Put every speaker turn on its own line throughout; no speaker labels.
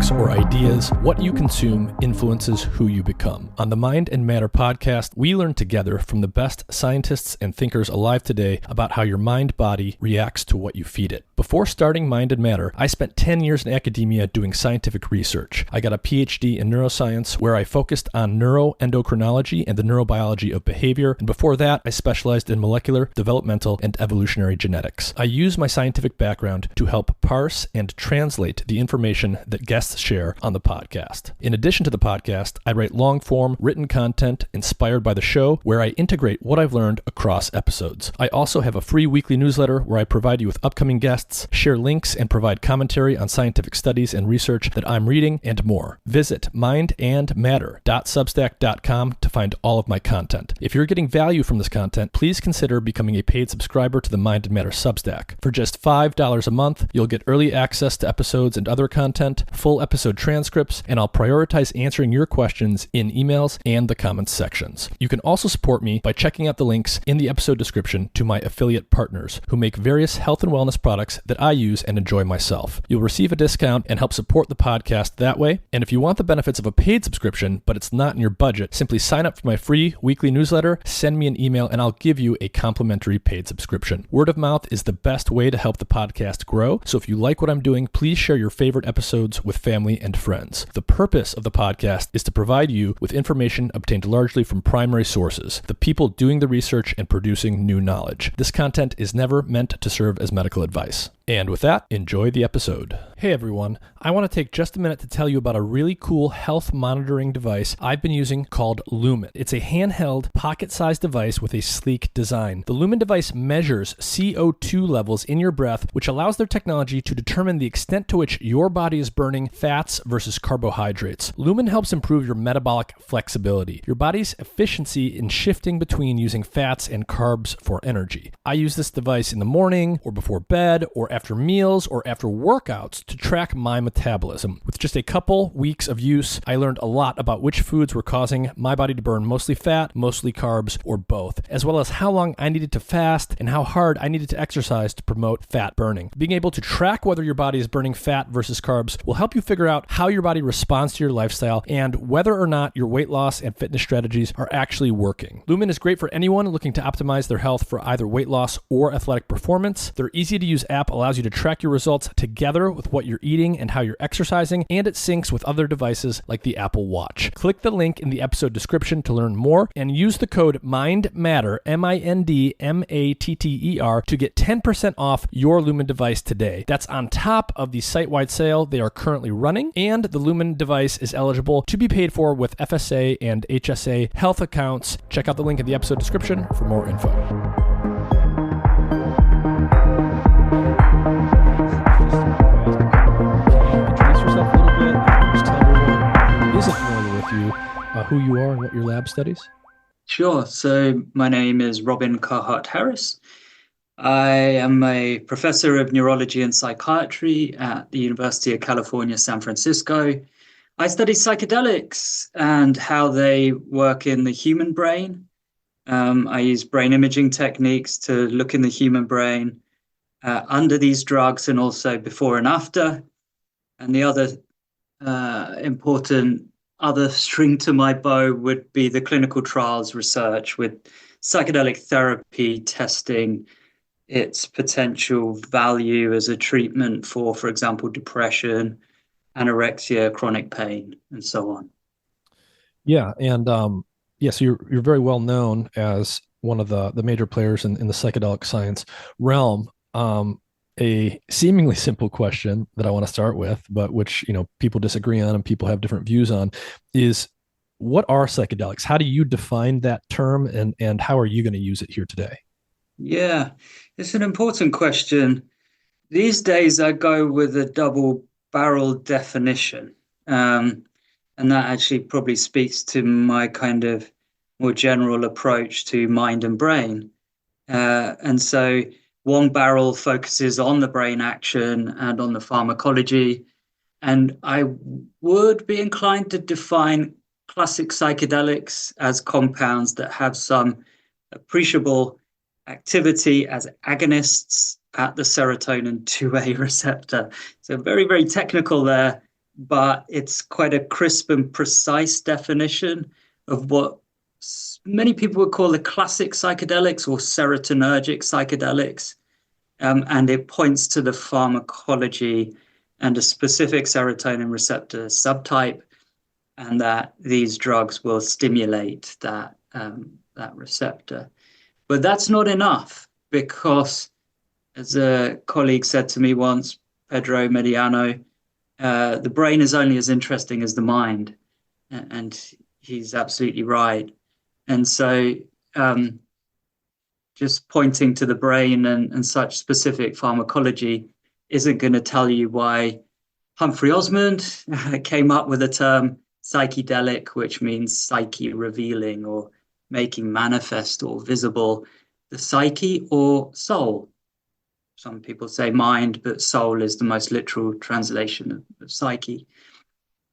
topics, or ideas, what you consume influences who you become. On the Mind and Matter podcast, we learn together from the best scientists and thinkers alive today about how your mind-body reacts to what you feed it. Before starting Mind and Matter, I spent 10 years in academia doing scientific research. I got a PhD in neuroscience where I focused on neuroendocrinology and the neurobiology of behavior, and before that, I specialized in molecular, developmental, and evolutionary genetics. I use my scientific background to help parse and translate the information that guests share on the podcast. In addition to the podcast, I write long-form written content inspired by the show where I integrate what I've learned across episodes. I also have a free weekly newsletter where I provide you with upcoming guests, share links, and provide commentary on scientific studies and research that I'm reading, and more. Visit mindandmatter.substack.com to find all of my content. If you're getting value from this content, please consider becoming a paid subscriber to the Mind and Matter Substack. For just $5 a month, you'll get early access to episodes and other content, full episode transcripts, and I'll prioritize answering your questions in emails and the comments sections. You can also support me by checking out the links in the episode description to my affiliate partners who make various health and wellness products that I use and enjoy myself. You'll receive a discount and help support the podcast that way. And if you want the benefits of a paid subscription, but it's not in your budget, simply sign up for my free weekly newsletter, send me an email, and I'll give you a complimentary paid subscription. Word of mouth is the best way to help the podcast grow. So if you like what I'm doing, please share your favorite episodes with family and friends. The purpose of the podcast is to provide you with information obtained largely from primary sources, the people doing the research and producing new knowledge. This content is never meant to serve as medical advice. And with that, enjoy the episode. Hey everyone, I want to take just a minute to tell you about a really cool health monitoring device I've been using called Lumen. It's a handheld, pocket-sized device with a sleek design. The Lumen device measures CO2 levels in your breath, which allows their technology to determine the extent to which your body is burning fats versus carbohydrates. Lumen helps improve your metabolic flexibility, your body's efficiency in shifting between using fats and carbs for energy. I use this device in the morning or before bed or after meals or after workouts to track my metabolism. With just a couple weeks of use, I learned a lot about which foods were causing my body to burn mostly fat, mostly carbs, or both, as well as how long I needed to fast and how hard I needed to exercise to promote fat burning. Being able to track whether your body is burning fat versus carbs will help you figure out how your body responds to your lifestyle and whether or not your weight loss and fitness strategies are actually working. Lumen is great for anyone looking to optimize their health for either weight loss or athletic performance. Their easy-to-use app allows you to track your results together with what you're eating and how you're exercising, and it syncs with other devices like the Apple Watch. Click the link in the episode description to learn more and use the code MINDMATTER, MINDMATTER, to get 10% off your Lumen device today. That's on top of the site-wide sale they are currently running, and the Lumen device is eligible to be paid for with FSA and HSA health accounts. Check out the link in the episode description for more info. Who you are and what your lab studies?
Sure. So my name is Robin Carhart-Harris. I am a professor of neurology and psychiatry at the University of California, San Francisco. I study psychedelics and how they work in the human brain. I use brain imaging techniques to look in the human brain under these drugs and also before and after. And the other important other string to my bow would be the clinical trials research with psychedelic therapy testing its potential value as a treatment for example, depression, anorexia, chronic pain, and so on.
Yeah, and so you're very well known as one of the major players in the psychedelic science realm. A seemingly simple question that I want to start with, but which, people disagree on and people have different views on, is what are psychedelics? How do you define that term, and how are you going to use it here today?
Yeah, it's an important question. These days I go with a double-barrel definition, and that actually probably speaks to my kind of more general approach to mind and brain. And so one barrel focuses on the brain action and on the pharmacology. And I would be inclined to define classic psychedelics as compounds that have some appreciable activity as agonists at the serotonin 2A receptor. So very, very technical there. but it's quite a crisp and precise definition of what many people would call the classic psychedelics or serotonergic psychedelics. And it points to the pharmacology and a specific serotonin receptor subtype, and that these drugs will stimulate that receptor. But that's not enough because, as a colleague said to me once, Pedro Mediano, the brain is only as interesting as the mind. And he's absolutely right. And so just pointing to the brain and such specific pharmacology isn't going to tell you why Humphrey Osmond came up with the term psychedelic, which means psyche revealing or making manifest or visible the psyche or soul. Some people say mind, but soul is the most literal translation of psyche.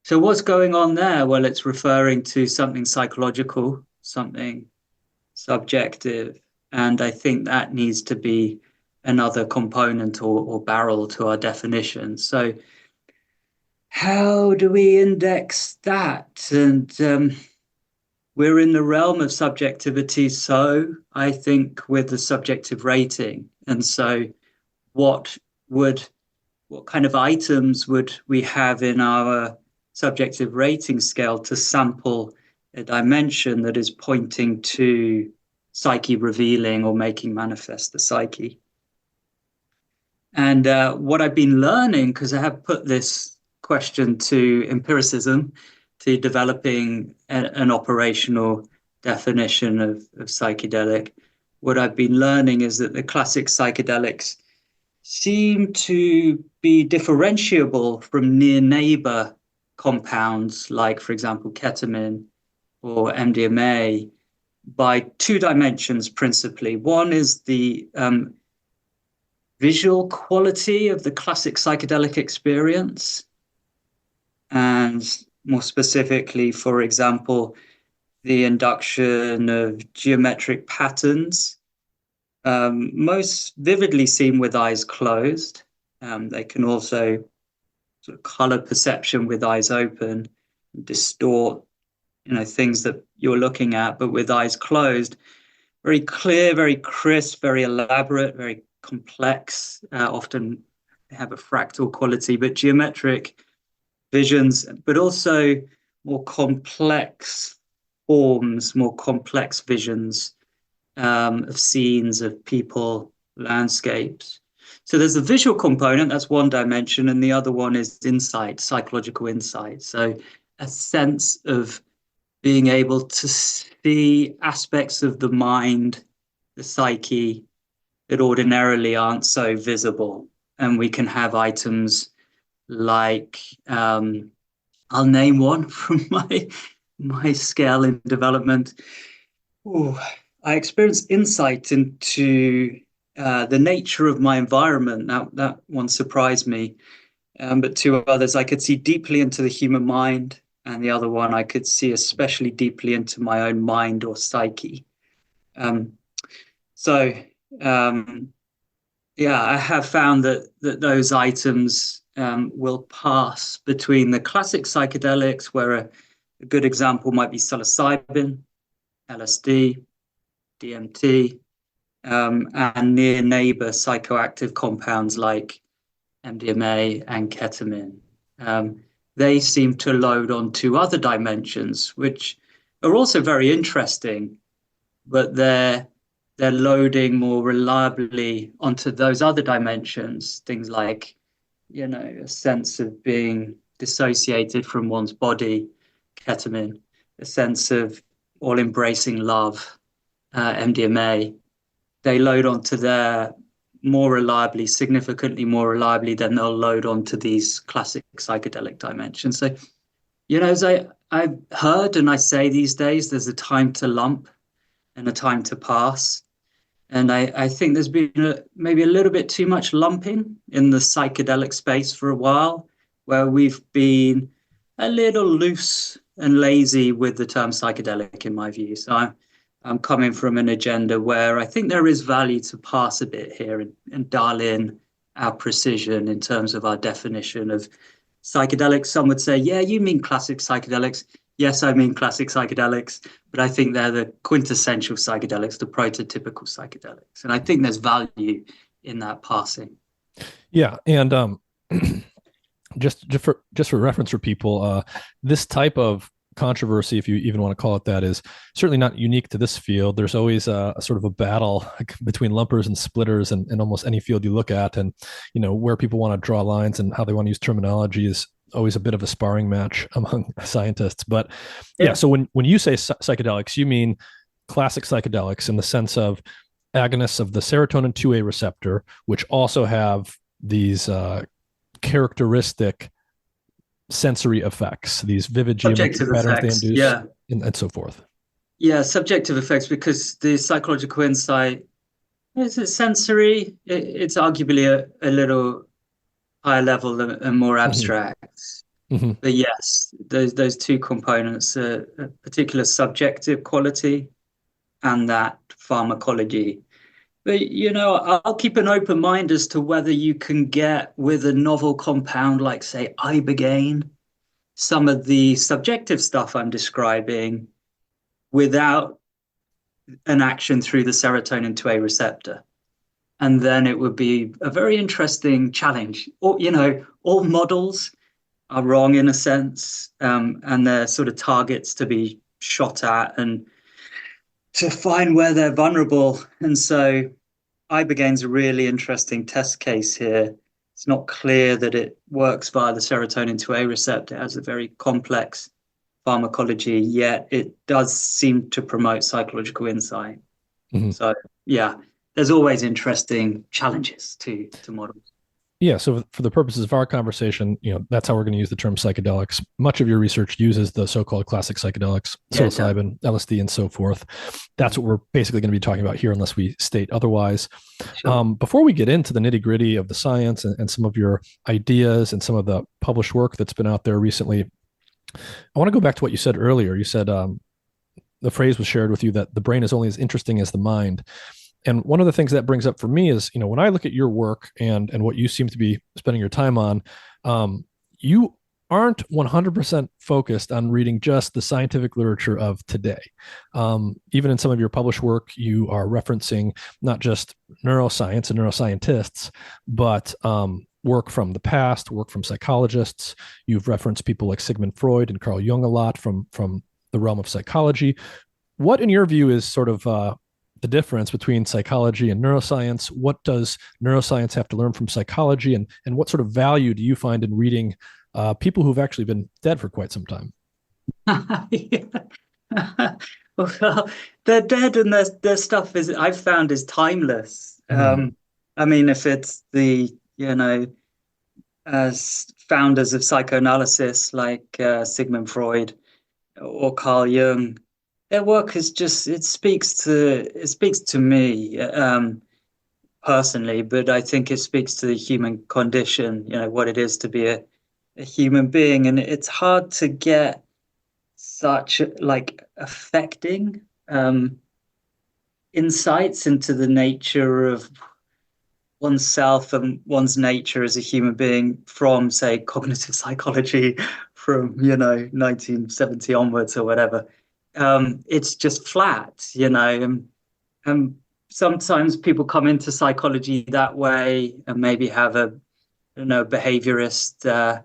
So what's going on there? Well, it's referring to something psychological, something subjective. And I think that needs to be another component or barrel to our definition. So how do we index that? And we're in the realm of subjectivity, so I think with the subjective rating. And so what kind of items would we have in our subjective rating scale to sample a dimension that is pointing to psyche revealing or making manifest the psyche? And what I've been learning, because I have put this question to empiricism, to developing an operational definition of psychedelic, what I've been learning is that the classic psychedelics seem to be differentiable from near neighbor compounds like, for example, ketamine or MDMA by two dimensions principally. One is the visual quality of the classic psychedelic experience, and more specifically, for example, the induction of geometric patterns, most vividly seen with eyes closed. They can also sort of color perception with eyes open, distort, things that you're looking at, but with eyes closed, very clear, very crisp, very elaborate, very complex. Often they have a fractal quality, but geometric visions, but also more complex forms, more complex visions of scenes, of people, landscapes. So there's a visual component, that's one dimension, and the other one is insight, psychological insight. So a sense of being able to see aspects of the mind, the psyche, that ordinarily aren't so visible. And we can have items like, I'll name one from my scale in development. Ooh, I experienced insight into the nature of my environment. That one surprised me. But two others, I could see deeply into the human mind. And the other one, I could see especially deeply into my own mind or psyche. I have found that those items will pass between the classic psychedelics, where a good example might be psilocybin, LSD, DMT, and near neighbor psychoactive compounds like MDMA and ketamine. They seem to load onto other dimensions, which are also very interesting, but they're loading more reliably onto those other dimensions, things like, a sense of being dissociated from one's body, ketamine, a sense of all-embracing love, MDMA. They load onto there more reliably, significantly more reliably than they'll load onto these classic psychedelic dimensions. So, as I've heard and I say these days, there's a time to lump and a time to pass. And I think there's been maybe a little bit too much lumping in the psychedelic space for a while, where we've been a little loose and lazy with the term psychedelic, in my view. So I'm coming from an agenda where I think there is value to pass a bit here and dial in our precision in terms of our definition of psychedelics. Some would say, yeah, you mean classic psychedelics. Yes, I mean classic psychedelics, but I think they're the quintessential psychedelics, the prototypical psychedelics. And I think there's value in that passing.
Yeah. And just for reference for people, this type of controversy, if you even want to call it that, is certainly not unique to this field. There's always a sort of a battle between lumpers and splitters in almost any field you look at. And, where people want to draw lines and how they want to use terminology is always a bit of a sparring match among scientists. But yeah, so when you say psychedelics, you mean classic psychedelics in the sense of agonists of the serotonin 2A receptor, which also have these characteristic sensory effects, these vivid geometric patterns they induce,
yeah,
and so forth.
Yeah, subjective effects, because the psychological insight is it sensory. It's arguably a little higher level and more abstract.
Mm-hmm.
But yes, those two components, a particular subjective quality and that pharmacology. But, I'll keep an open mind as to whether you can get with a novel compound like, say, ibogaine, some of the subjective stuff I'm describing without an action through the serotonin 2A receptor. And then it would be a very interesting challenge. All models are wrong in a sense, and they're sort of targets to be shot at and to find where they're vulnerable. And so ibogaine's a really interesting test case here. It's not clear that it works via the serotonin 2A receptor. It has a very complex pharmacology, yet it does seem to promote psychological insight. Mm-hmm. So, yeah, there's always interesting challenges to models.
Yeah, so for the purposes of our conversation, that's how we're going to use the term psychedelics. Much of your research uses the so-called classic psychedelics, psilocybin, LSD, and so forth. That's what we're basically going to be talking about here, unless we state otherwise. Sure. Before we get into the nitty-gritty of the science and some of your ideas and some of the published work that's been out there recently, I want to go back to what you said earlier. You said the phrase was shared with you that the brain is only as interesting as the mind. And one of the things that brings up for me is, when I look at your work and what you seem to be spending your time on, you aren't 100% focused on reading just the scientific literature of today. Even in some of your published work, you are referencing not just neuroscience and neuroscientists, but work from the past, work from psychologists. You've referenced people like Sigmund Freud and Carl Jung a lot from the realm of psychology. What, in your view, is sort of the difference between psychology and neuroscience? What does neuroscience have to learn from psychology? And what sort of value do you find in reading people who've actually been dead for quite some time?
Well, they're dead, and their stuff I've found is timeless. I mean, if it's the, as founders of psychoanalysis like Sigmund Freud or Carl Jung, their work is just, it speaks to me personally, but I think it speaks to the human condition, what it is to be a human being. And it's hard to get such affecting insights into the nature of oneself and one's nature as a human being from, say, cognitive psychology from, 1970 onwards or whatever. It's just flat, and sometimes people come into psychology that way and maybe have a behaviorist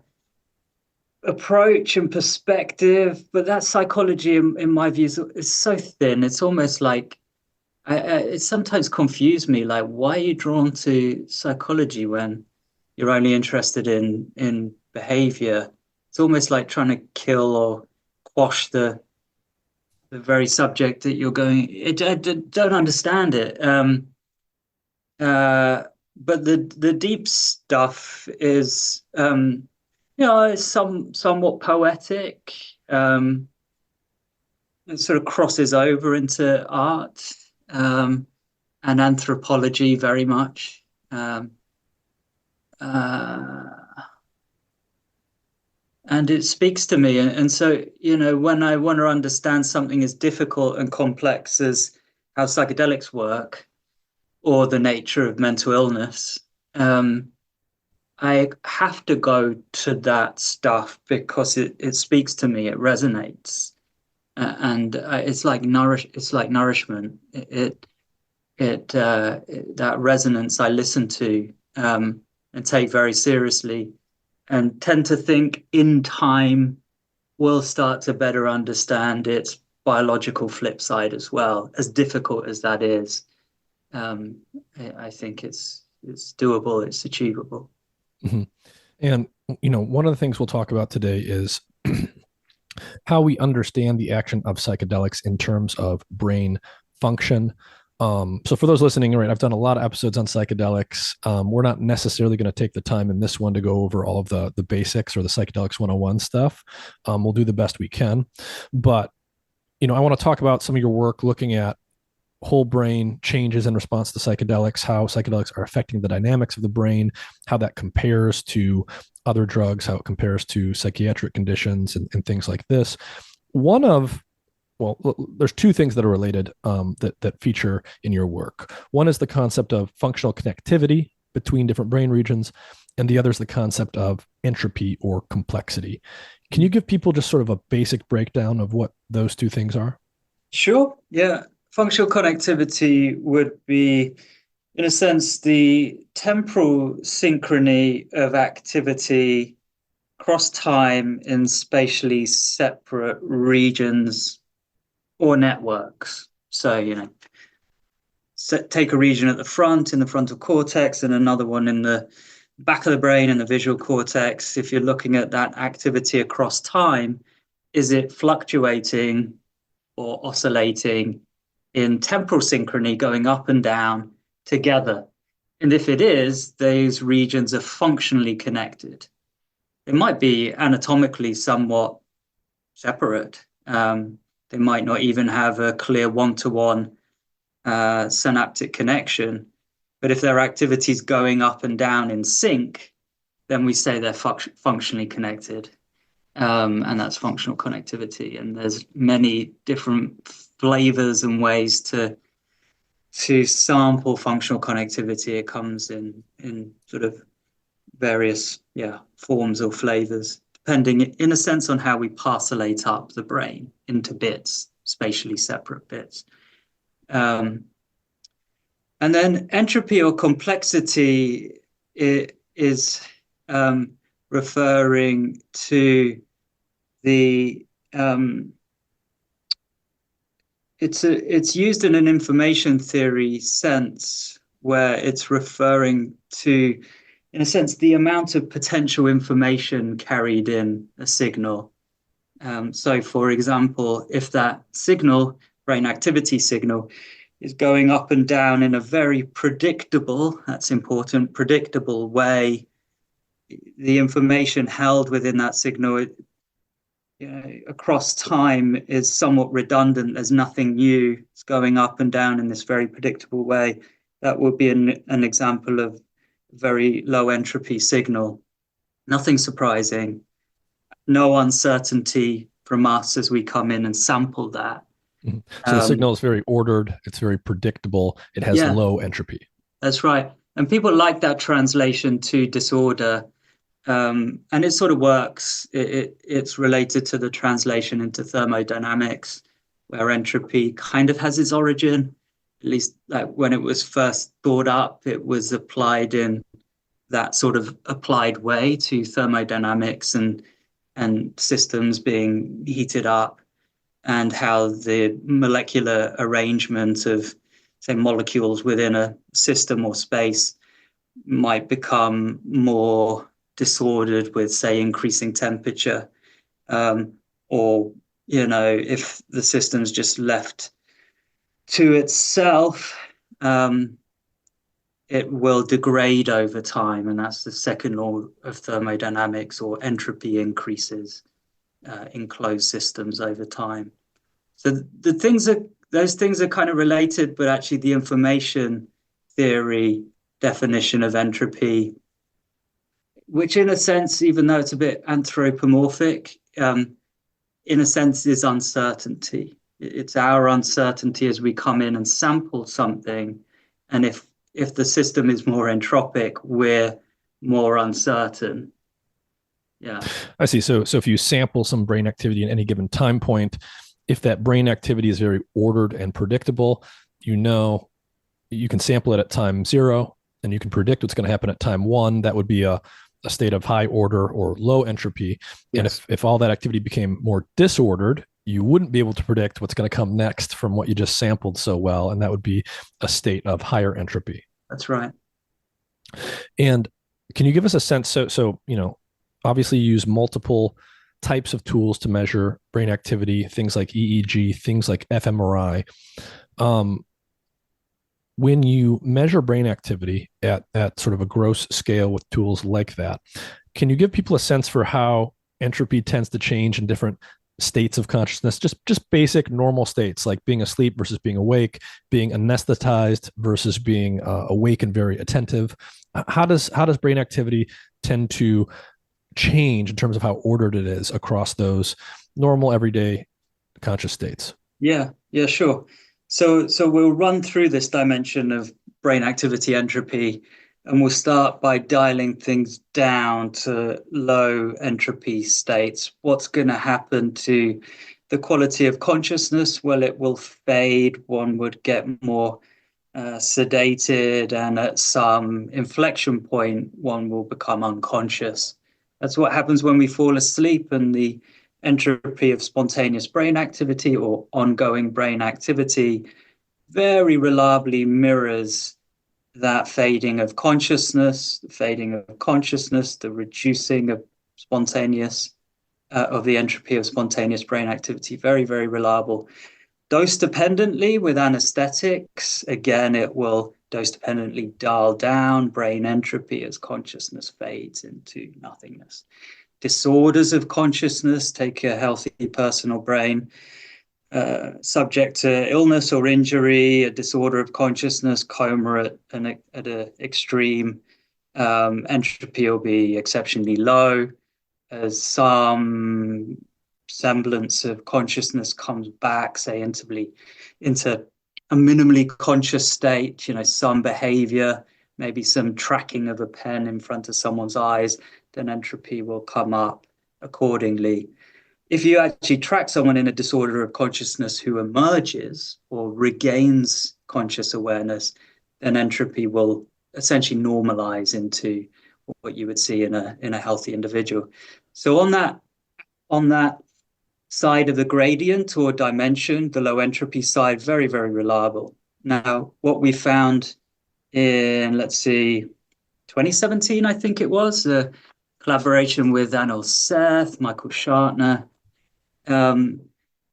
approach and perspective, but that psychology, in my view, is so thin. It's almost like it sometimes confused me. Like, why are you drawn to psychology when you're only interested in behavior? It's almost like trying to kill or quash the very subject that you're going. I don't understand it. But the deep stuff is, it's somewhat poetic. It sort of crosses over into art and anthropology very much. And it speaks to me. And so, when I want to understand something as difficult and complex as how psychedelics work or the nature of mental illness, I have to go to that stuff because it speaks to me, it resonates. And it's like nourishment. That resonance I listen to and take very seriously, and tend to think in time we'll start to better understand its biological flip side as well. As difficult as that is, um, I think it's doable, it's achievable.
Hmm. And, one of the things we'll talk about today is how we understand the action of psychedelics in terms of brain function. So for those listening, right, I've done a lot of episodes on psychedelics. We're not necessarily going to take the time in this one to go over all of the basics or the psychedelics 101 stuff. We'll do the best we can. But, I want to talk about some of your work looking at whole brain changes in response to psychedelics, how psychedelics are affecting the dynamics of the brain, how that compares to other drugs, how it compares to psychiatric conditions and things like this. There's two things that are related that feature in your work. One is the concept of functional connectivity between different brain regions, and the other is the concept of entropy or complexity. Can you give people just sort of a basic breakdown of what those two things are?
Sure. Yeah. Functional connectivity would be, in a sense, the temporal synchrony of activity across time in spatially separate regions or networks. So, take a region at the front in the frontal cortex and another one in the back of the brain in the visual cortex. If you're looking at that activity across time, is it fluctuating or oscillating in temporal synchrony, going up and down together? And if it is, those regions are functionally connected. They might be anatomically somewhat separate. They might not even have a clear one-to-one synaptic connection. But if their activity is going up and down in sync, then we say they're functionally connected. And that's functional connectivity. And there's many different flavors and ways to sample functional connectivity. It comes in sort of various forms or flavors, depending in a sense on how we parcellate up the brain into bits, spatially separate bits. And then entropy or complexity is referring to the it's used in an information theory sense, where it's referring to, in a sense, the amount of potential information carried in a signal. So, for example, if that signal, brain activity signal, is going up and down in a very predictable, that's important, predictable way, the information held within that signal across time is somewhat redundant. There's nothing new. It's going up and down in this very predictable way. That would be an example of very low entropy signal. Nothing surprising. No uncertainty from us as we come in and sample that.
Mm-hmm. So the signal is very ordered. It's very predictable. It has low entropy.
That's right. And people like that translation to disorder. And it sort of works. It's related to the translation into thermodynamics, where entropy kind of has its origin. At least like when it was first thought up, it was applied in that sort of applied way to thermodynamics and systems being heated up, and how the molecular arrangement of, say, molecules within a system or space might become more disordered with, say, increasing temperature, or if the system's just left to itself, it will degrade over time, and that's the second law of thermodynamics, or entropy increases in closed systems over time. So those things are kind of related, but actually the information theory definition of entropy, which in a sense, even though it's a bit anthropomorphic, in a sense is uncertainty. It's our uncertainty as we come in and sample something. And if the system is more entropic, we're more uncertain. Yeah.
I see. So if you sample some brain activity at any given time point, if that brain activity is very ordered and predictable, you know, you can sample it at time 0 and you can predict what's going to happen at time 1. That would be a state of high order or low entropy. Yes. And if all that activity became more disordered, you wouldn't be able to predict what's going to come next from what you just sampled so well. And that would be a state of higher entropy.
That's right.
And can you give us a sense? So obviously you use multiple types of tools to measure brain activity, things like EEG, things like fMRI. When you measure brain activity at sort of a gross scale with tools like that, can you give people a sense for how entropy tends to change in different states of consciousness, just basic normal states like being asleep versus being awake, being anesthetized versus being awake and very attentive? How does brain activity tend to change in terms of how ordered it is across those normal everyday conscious states?
Yeah, sure. So we'll run through this dimension of brain activity entropy, and we'll start by dialing things down to low entropy states. What's going to happen to the quality of consciousness? Well, it will fade. One would get more sedated, and at some inflection point, one will become unconscious. That's what happens when we fall asleep, and the entropy of spontaneous brain activity or ongoing brain activity very reliably mirrors that fading of consciousness, the reducing of of the entropy of spontaneous brain activity. Very, very reliable. Dose dependently with anesthetics, again, it will dose dependently dial down brain entropy as consciousness fades into nothingness. Disorders of consciousness, take a healthy personal brain, subject to illness or injury, a disorder of consciousness, coma at an extreme, entropy will be exceptionally low. As some semblance of consciousness comes back, say into a minimally conscious state, some behavior, maybe some tracking of a pen in front of someone's eyes, then entropy will come up accordingly. If you actually track someone in a disorder of consciousness who emerges or regains conscious awareness, then entropy will essentially normalize into what you would see in a healthy individual. So on that side of the gradient or dimension, the low entropy side, very, very reliable. Now, what we found in, 2017, I think it was, collaboration with Anil Seth, Michael Shartner,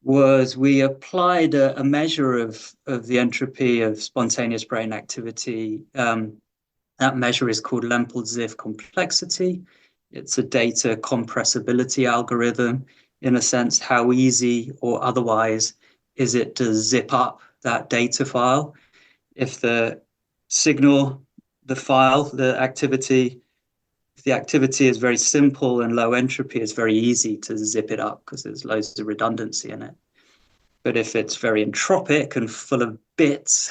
was we applied a measure of the entropy of spontaneous brain activity. That measure is called Lempel-Ziff complexity. It's a data compressibility algorithm. In a sense, how easy or otherwise is it to zip up that data file? If the signal, the file, the activity, if the activity is very simple and low entropy, it's very easy to zip it up because there's loads of redundancy in it. But if it's very entropic and full of bits,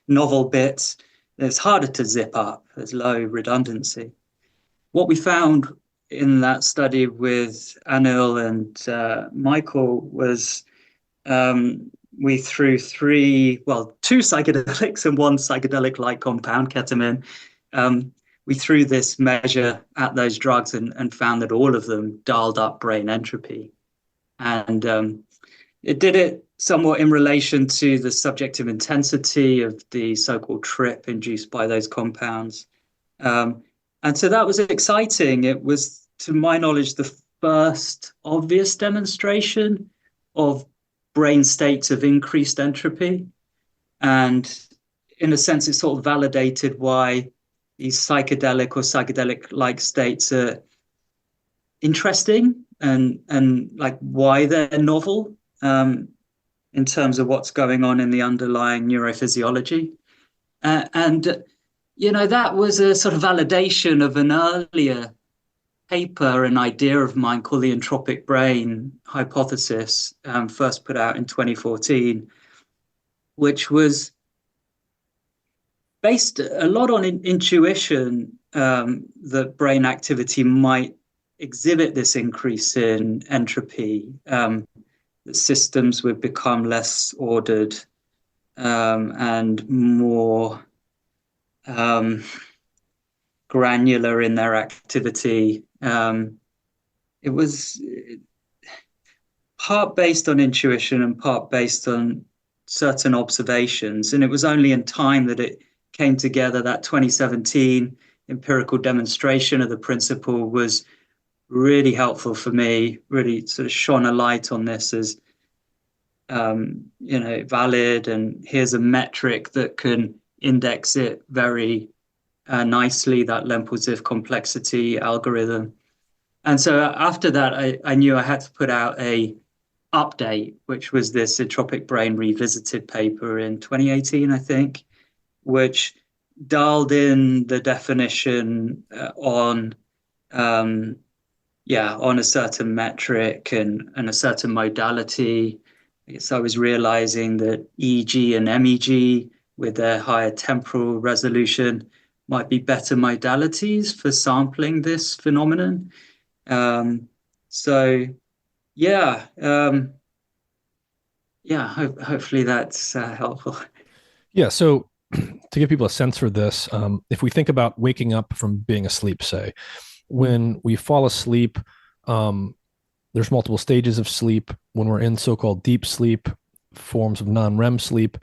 novel bits, it's harder to zip up. There's low redundancy. What we found in that study with Anil and Michael was we threw two psychedelics and one psychedelic-like compound, ketamine. We threw this measure at those drugs and found that all of them dialed up brain entropy. And it did it somewhat in relation to the subjective intensity of the so-called trip induced by those compounds. And so that was exciting. It was, to my knowledge, the first obvious demonstration of brain states of increased entropy. And in a sense, it sort of validated why these psychedelic or psychedelic-like states are interesting and like why they're novel in terms of what's going on in the underlying neurophysiology. That was a sort of validation of an earlier paper, an idea of mine called the entropic brain hypothesis, first put out in 2014, which was based a lot on intuition that brain activity might exhibit this increase in entropy, that systems would become less ordered and more granular in their activity. It was part based on intuition and part based on certain observations. And it was only in time that it came together. That 2017 empirical demonstration of the principle was really helpful for me, really sort of shone a light on this as, valid. And here's a metric that can index it very nicely, that Lempel-Ziff complexity algorithm. And so after that, I knew I had to put out a update, which was this Entropic Brain Revisited paper in 2018, I think, which dialed in the definition on a certain metric and a certain modality. I guess I was realizing that EEG and MEG, with their higher temporal resolution, might be better modalities for sampling this phenomenon. Hopefully that's helpful.
Yeah. So to give people a sense for this, if we think about waking up from being asleep, say, when we fall asleep, there's multiple stages of sleep. When we're in so-called deep sleep, forms of non-REM sleep,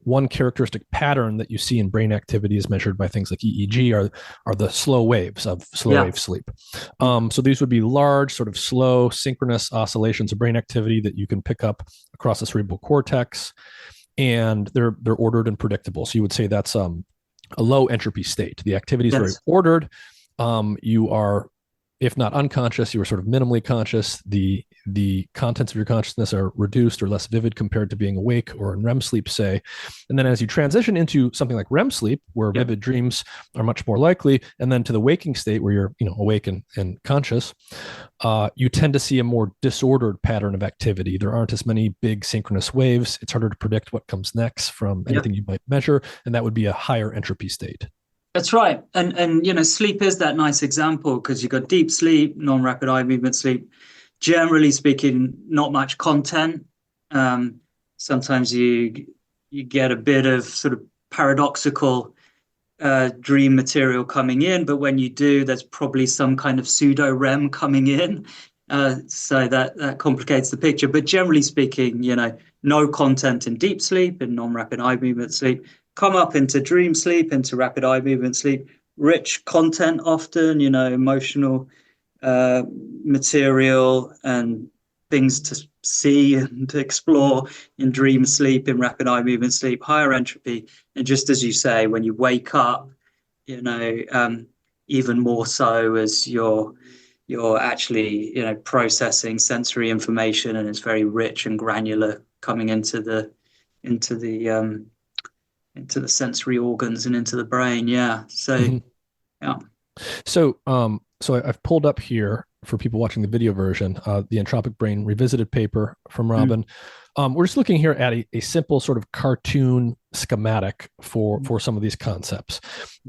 one characteristic pattern that you see in brain activity is measured by things like EEG are the slow waves of wave sleep. So these would be large, sort of slow, synchronous oscillations of brain activity that you can pick up across the cerebral cortex, and they're ordered and predictable. So you would say that's a low entropy state. The activity is very ordered. You are, if not unconscious, you are sort of minimally conscious. The contents of your consciousness are reduced or less vivid compared to being awake or in REM sleep, say. And then as you transition into something like REM sleep, where vivid dreams are much more likely, and then to the waking state where you're awake and conscious, you tend to see a more disordered pattern of activity. There aren't as many big synchronous waves. It's harder to predict what comes next from anything you might measure, and that would be a higher entropy state.
That's right. And sleep is that nice example, because you've got deep sleep, non-rapid eye movement sleep. Generally speaking, not much content. Sometimes you get a bit of sort of paradoxical dream material coming in, but when you do, there's probably some kind of pseudo REM coming in. So that complicates the picture. But generally speaking, no content in deep sleep, in non-rapid eye movement sleep. Come up into dream sleep, into rapid eye movement sleep, rich content often, emotional material and things to see and to explore in dream sleep, in rapid eye movement sleep, higher entropy. And just as you say, when you wake up, even more so as you're actually, processing sensory information, and it's very rich and granular coming into the sensory organs and into the brain. Yeah. So,
So I've pulled up here for people watching the video version, the Entropic Brain Revisited paper from Robin. We're just looking here at a simple sort of cartoon schematic for some of these concepts.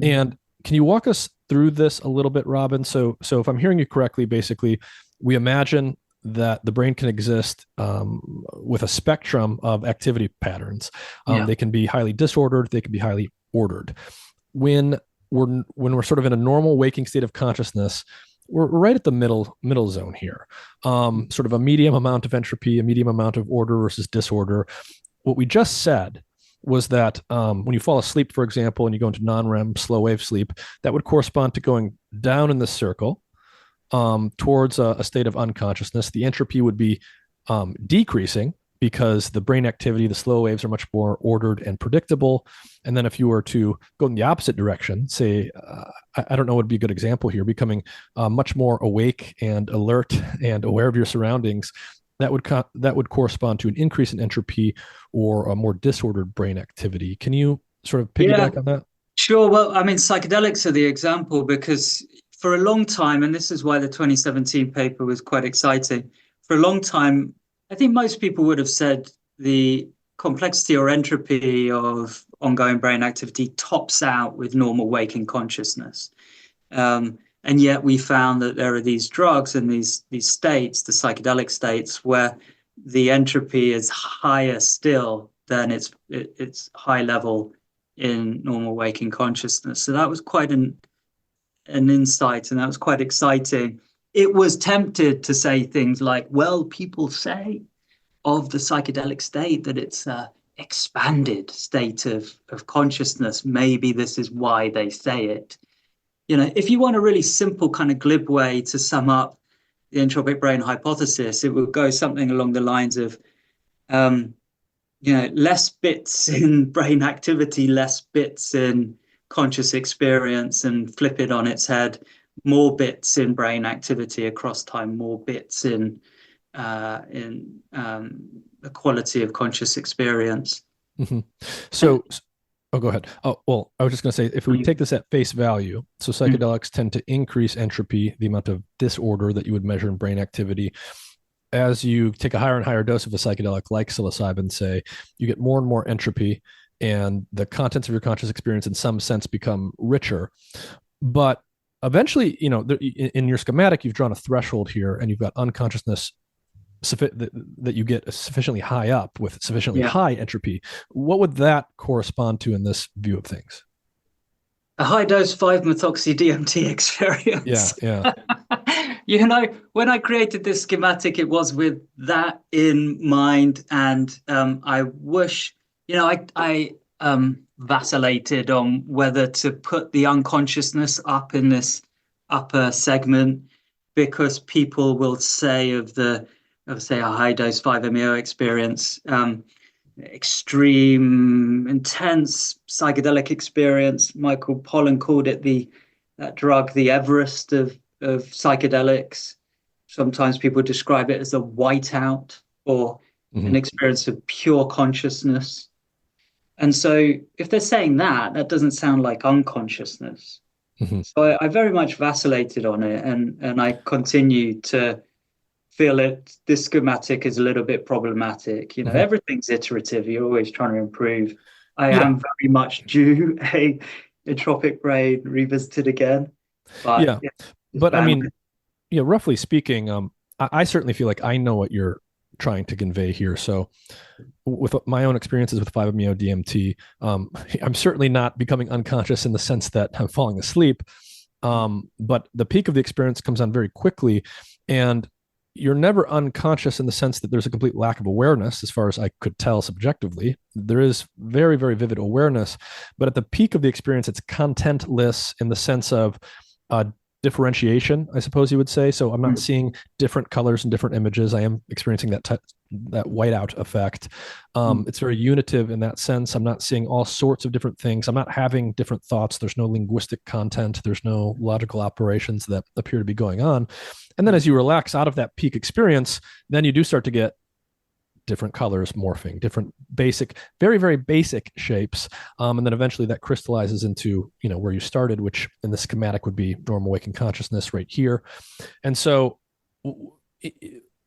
And can you walk us through this a little bit, Robin? So if I'm hearing you correctly, basically, we imagine that the brain can exist with a spectrum of activity patterns. They can be highly disordered. They can be highly ordered. When we're sort of in a normal waking state of consciousness, we're right at the middle zone here. Sort of a medium amount of entropy, a medium amount of order versus disorder. What we just said was that when you fall asleep, for example, and you go into non-REM slow wave sleep, that would correspond to going down in the circle towards a state of unconsciousness. The entropy would be decreasing because the brain activity, the slow waves, are much more ordered and predictable. And then if you were to go in the opposite direction, say, I don't know what would be a good example here, becoming much more awake and alert and aware of your surroundings, that would correspond to an increase in entropy or a more disordered brain activity. Can you sort of piggyback on that?
Sure. Well, I mean, psychedelics are the example, because for a long time, and this is why the 2017 paper was quite exciting, for a long time, I think most people would have said the complexity or entropy of ongoing brain activity tops out with normal waking consciousness. And yet we found that there are these drugs and these states, the psychedelic states, where the entropy is higher still than its high level in normal waking consciousness. So that was quite an insight, and that was quite exciting. It was tempted to say things like, well, people say of the psychedelic state that it's a expanded state of consciousness. Maybe this is why they say it. If you want a really simple kind of glib way to sum up the entropic brain hypothesis, it would go something along the lines of, less bits in brain activity, less bits in conscious experience, and flip it on its head, more bits in brain activity across time, more bits in the quality of conscious experience.
Mm-hmm. So, go ahead. Oh, well, I was just going to say, if we take this at face value, so psychedelics tend to increase entropy, the amount of disorder that you would measure in brain activity. As you take a higher and higher dose of a psychedelic like psilocybin, say, you get more and more entropy, and the contents of your conscious experience in some sense become richer. But eventually, in your schematic, you've drawn a threshold here, and you've got unconsciousness that you get sufficiently high up with sufficiently high entropy. What would that correspond to in this view of things?
A high dose 5-methoxy-DMT experience.
Yeah.
When I created this schematic, it was with that in mind, and I wish, I vacillated on whether to put the unconsciousness up in this upper segment, because people will say of say a high dose 5-MeO experience, extreme, intense psychedelic experience. Michael Pollan called it that drug, the Everest of psychedelics. Sometimes people describe it as a whiteout, or an experience of pure consciousness. And so if they're saying that doesn't sound like unconsciousness. So I very much vacillated on it, and I continue to feel this schematic is a little bit problematic. Everything's iterative. You're always trying to improve. I am very much due a entropic brain revisited again. But
I mean, roughly speaking, I certainly feel like I know what you're trying to convey here. So with my own experiences with 5-MeO DMT, I'm certainly not becoming unconscious in the sense that I'm falling asleep. But the peak of the experience comes on very quickly, and you're never unconscious in the sense that there's a complete lack of awareness, as far as I could tell subjectively. There is very, very vivid awareness, but at the peak of the experience, it's contentless in the sense of differentiation, I suppose you would say. So I'm not seeing different colors and different images. I am experiencing that whiteout effect. It's very unitive in that sense. I'm not seeing all sorts of different things. I'm not having different thoughts. There's no linguistic content. There's no logical operations that appear to be going on. And then as you relax out of that peak experience, then you do start to get different colors morphing, different basic, very, very basic shapes. And then eventually that crystallizes into, where you started, which in the schematic would be normal waking consciousness right here. And so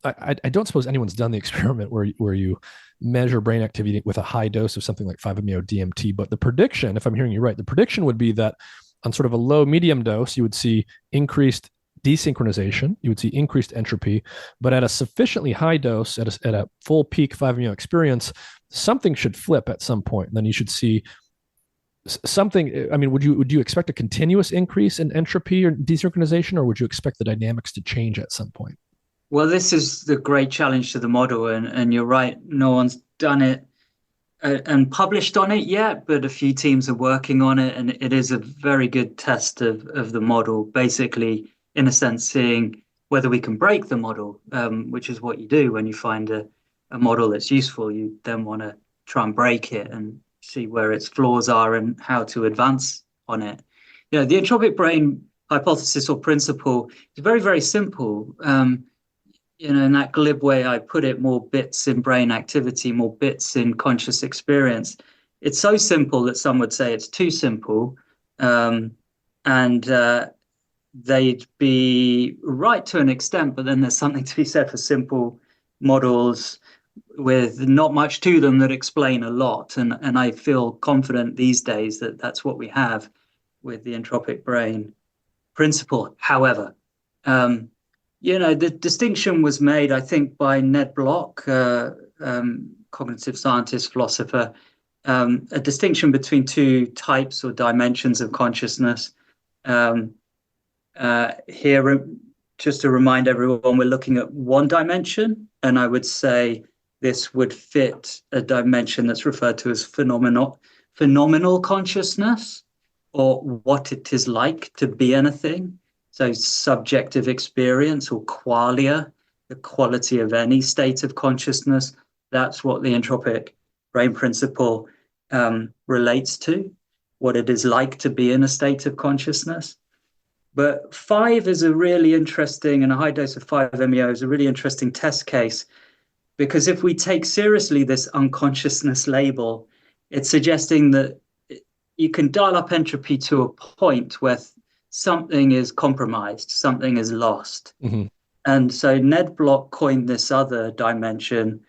I don't suppose anyone's done the experiment where you measure brain activity with a high dose of something like 5-MeO DMT. But the prediction, if I'm hearing you right, the prediction would be that on sort of a low medium dose, you would see increased desynchronization, you would see increased entropy, but at a sufficiently high dose, at a full peak 5-MeO experience, something should flip at some point. And then you should see something. I mean, would you expect a continuous increase in entropy or desynchronization, or would you expect the dynamics to change at some point?
Well, this is the great challenge to the model, and you're right, no one's done it and published on it yet, but a few teams are working on it, and it is a very good test of the model, basically, in a sense, seeing whether we can break the model, which is what you do when you find a model that's useful. You then want to try and break it and see where its flaws are and how to advance on it. The entropic brain hypothesis or principle is very, very simple. In that glib way I put it, more bits in brain activity, more bits in conscious experience. It's so simple that some would say it's too simple. They'd be right to an extent, but then there's something to be said for simple models with not much to them that explain a lot. And I feel confident these days that that's what we have with the entropic brain. principle. However, the distinction was made, I think, by Ned Block, cognitive scientist, philosopher, a distinction between two types or dimensions of consciousness. Here, just to remind everyone, we're looking at one dimension, and I would say this would fit a dimension that's referred to as phenomenal consciousness, or what it is like to be anything. So subjective experience, or qualia, the quality of any state of consciousness. That's what the entropic brain principle relates to, what it is like to be in a state of consciousness. But 5 is a really interesting, and a high dose of 5-MeO is a really interesting test case, because if we take seriously this unconsciousness label, it's suggesting that you can dial up entropy to a point where something is compromised, something is lost. Mm-hmm. And so Ned Block coined this other dimension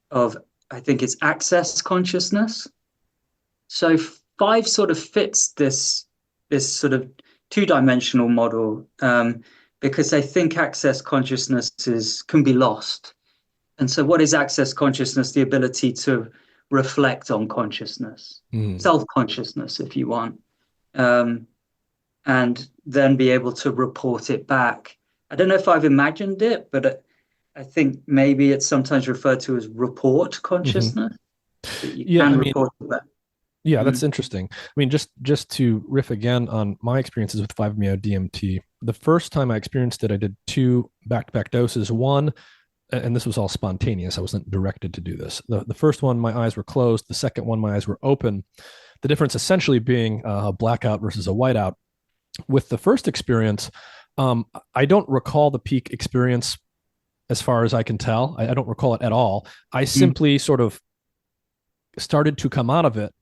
of, I think it's access consciousness. So 5 sort of fits this sort of two-dimensional model, because I think access consciousness can be lost. And so what is access consciousness? The ability to reflect on consciousness, self-consciousness, if you want, and then be able to report it back. I don't know if I've imagined it, but I think maybe it's sometimes referred to as report consciousness. That you can report it back.
Yeah, that's interesting. I mean, just to riff again on my experiences with 5-MeO DMT, the first time I experienced it, I did 2 back-to-back doses. One, and this was all spontaneous, I wasn't directed to do this. The first one, my eyes were closed. The second one, my eyes were open. The difference essentially being a blackout versus a whiteout. With the first experience, I don't recall the peak experience as far as I can tell. I don't recall it at all. I simply sort of started to come out of it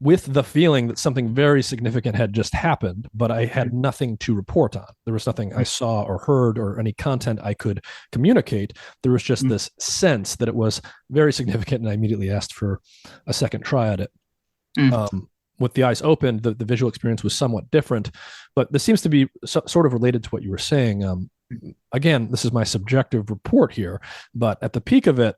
with the feeling that something very significant had just happened, but I had nothing to report on. There was nothing I saw or heard or any content I could communicate. There was just this sense that it was very significant, and I immediately asked for a second try at it. With the eyes open, the visual experience was somewhat different, but this seems to be sort of related to what you were saying. Again, this is my subjective report here, but at the peak of it,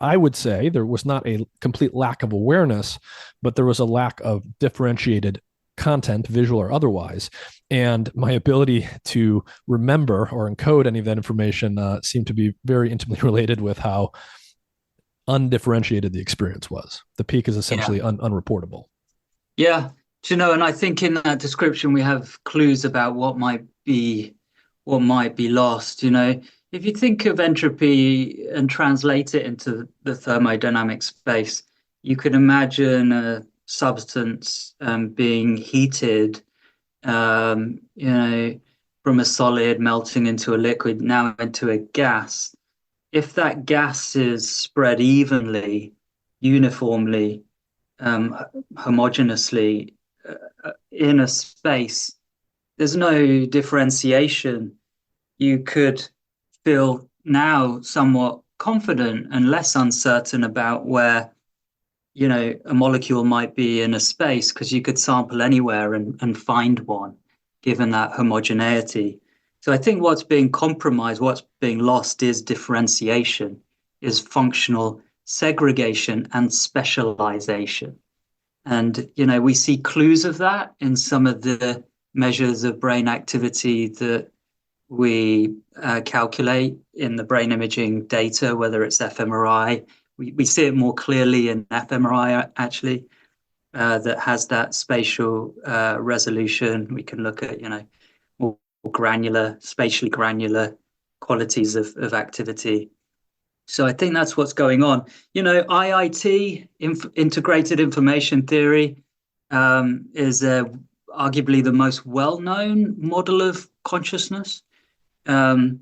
I would say there was not a complete lack of awareness, but there was a lack of differentiated content, visual or otherwise. And my ability to remember or encode any of that information seemed to be very intimately related with how undifferentiated the experience was. The peak is essentially unreportable.
Yeah. And I think in that description, we have clues about what might be lost. If you think of entropy and translate it into the thermodynamic space, you could imagine a substance being heated, from a solid melting into a liquid, now into a gas. If that gas is spread evenly, uniformly, homogeneously in a space, there's no differentiation. You could feel now somewhat confident and less uncertain about where, a molecule might be in a space, because you could sample anywhere and find one, given that homogeneity. So I think what's being compromised, what's being lost is differentiation, is functional segregation and specialization. And, we see clues of that in some of the measures of brain activity that we calculate in the brain imaging data, whether it's fMRI. We see it more clearly in fMRI, actually, that has that spatial resolution. We can look at, more granular, spatially granular qualities of activity. So I think that's what's going on. IIT, integrated information theory, is arguably the most well-known model of consciousness. And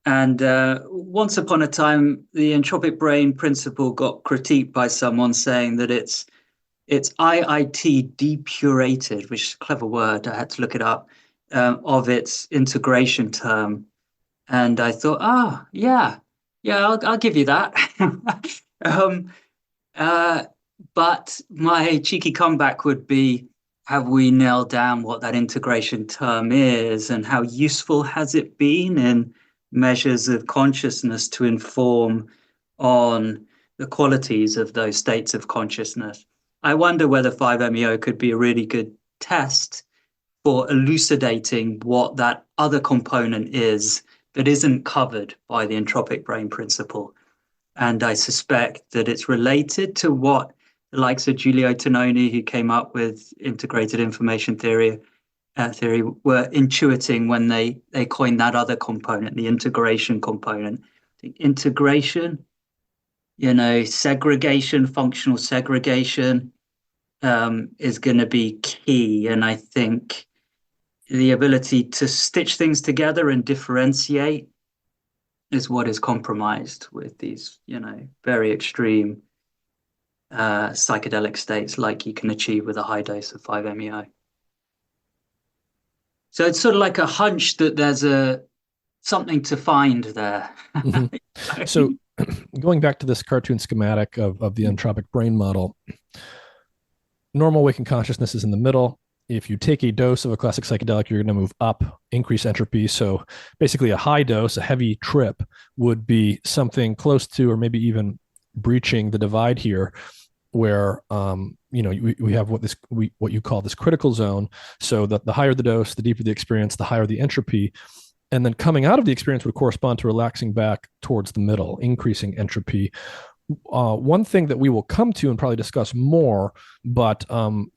once upon a time, the entropic brain principle got critiqued by someone saying that it's IIT depurated, which is a clever word. I had to look it up, of its integration term. And I thought, I'll give you that. But my cheeky comeback would be, have we nailed down what that integration term is, and how useful has it been in measures of consciousness to inform on the qualities of those states of consciousness? I wonder whether 5-MeO could be a really good test for elucidating what that other component is that isn't covered by the entropic brain principle. And I suspect that it's related to what the likes of Giulio Tononi, who came up with integrated information theory, were intuiting when they coined that other component, the integration component. I think integration, segregation, functional segregation, is going to be key. And I think the ability to stitch things together and differentiate is what is compromised with these, very extreme psychedelic states like you can achieve with a high dose of 5-MeO. So it's sort of like a hunch that there's something to find there.
Mm-hmm. So going back to this cartoon schematic of the entropic brain model, normal waking consciousness is in the middle. If you take a dose of a classic psychedelic, you're going to move up, increase entropy. So basically a high dose, a heavy trip would be something close to, or maybe even breaching the divide here, where we have what you call this critical zone. So that the higher the dose, the deeper the experience, the higher the entropy. And then coming out of the experience would correspond to relaxing back towards the middle, increasing entropy. One thing that we will come to and probably discuss more, but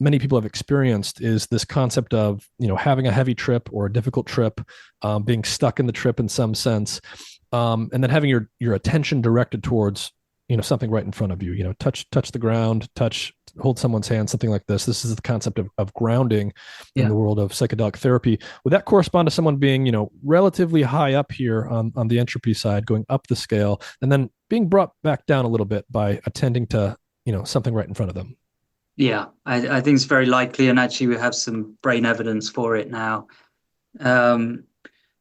many people have experienced, is this concept of having a heavy trip or a difficult trip, being stuck in the trip in some sense, and then having your attention directed towards something right in front of you. Touch the ground, hold someone's hand, something like this. This is the concept of grounding in the world of psychedelic therapy. Would that correspond to someone being relatively high up here on the entropy side, going up the scale, and then being brought back down a little bit by attending to something right in front of them?
Yeah, I think it's very likely, and actually we have some brain evidence for it now.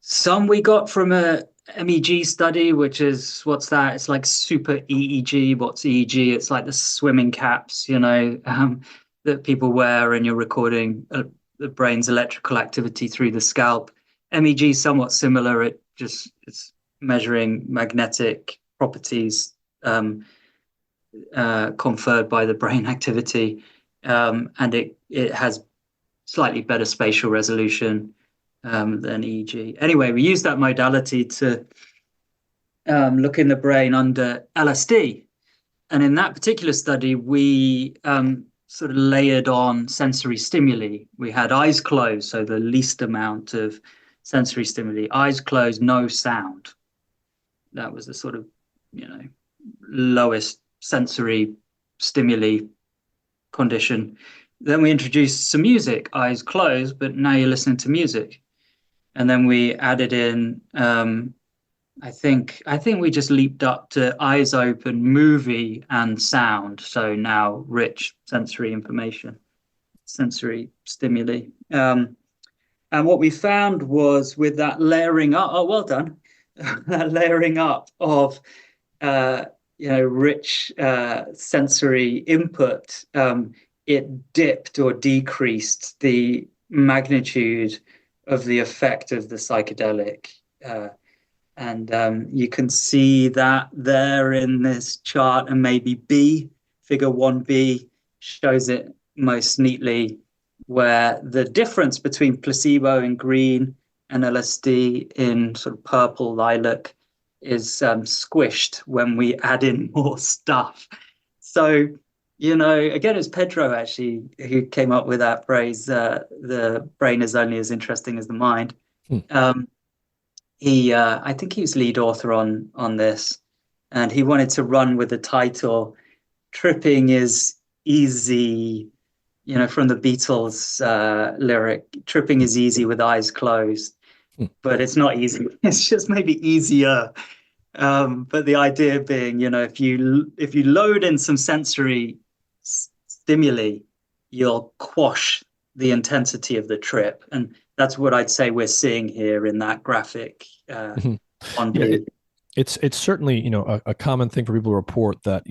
Some we got from a MEG study, which is, what's that? It's like super EEG. What's EEG? It's like the swimming caps, that people wear, and you're recording the brain's electrical activity through the scalp. MEG is somewhat similar. It's measuring magnetic properties conferred by the brain activity, and it has slightly better spatial resolution than EEG. Anyway, we use that modality to look in the brain under LSD. And in that particular study, we sort of layered on sensory stimuli. We had eyes closed, so the least amount of sensory stimuli. Eyes closed, no sound. That was the sort of, lowest sensory stimuli condition. Then we introduced some music, eyes closed, but now you're listening to music. And then we added in, I think we just leaped up to eyes open, movie, and sound. So now rich sensory information, sensory stimuli. And what we found was, with that layering up, oh, well done, that layering up of, rich sensory input, it dipped or decreased the magnitude of the effect of the psychedelic. And you can see that there in this chart, and maybe figure 1B shows it most neatly, where the difference between placebo in green and LSD in sort of purple, lilac, is squished when we add in more stuff. So, again, it's Pedro actually who came up with that phrase, the brain is only as interesting as the mind. I think he was lead author on this, and he wanted to run with the title, Tripping is Easy, from the Beatles lyric, tripping is easy with eyes closed, but it's not easy. It's just maybe easier. But the idea being, if you load in some sensory stimuli, you'll quash the intensity of the trip. And that's what I'd say we're seeing here in that graphic.
It's certainly, a common thing for people to report that,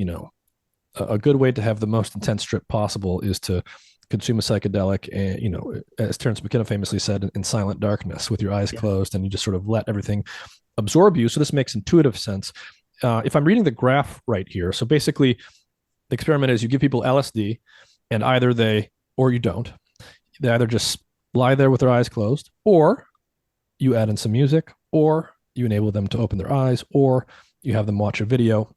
a good way to have the most intense trip possible is to consume a psychedelic, and as Terence McKenna famously said, in silent darkness with your eyes closed, and you just sort of let everything absorb you. So this makes intuitive sense. If I'm reading the graph right here, so basically the experiment is you give people LSD, and either they or you don't. They either just lie there with their eyes closed, or you add in some music, or you enable them to open their eyes, or you have them watch a video.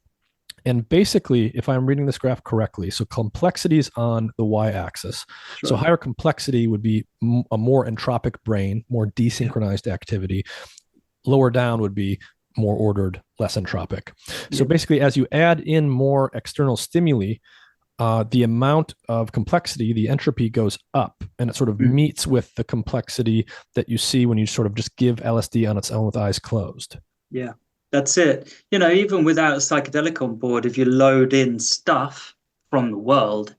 And basically, if I'm reading this graph correctly, so complexity is on the y-axis. Sure. So higher complexity would be a more entropic brain, more desynchronized activity. Lower down would be more ordered, less entropic. So basically, as you add in more external stimuli, the amount of complexity, the entropy goes up, and it sort of meets with the complexity that you see when you sort of just give LSD on its own with eyes closed.
Yeah, that's it. Even without a psychedelic on board, if you load in stuff from the world,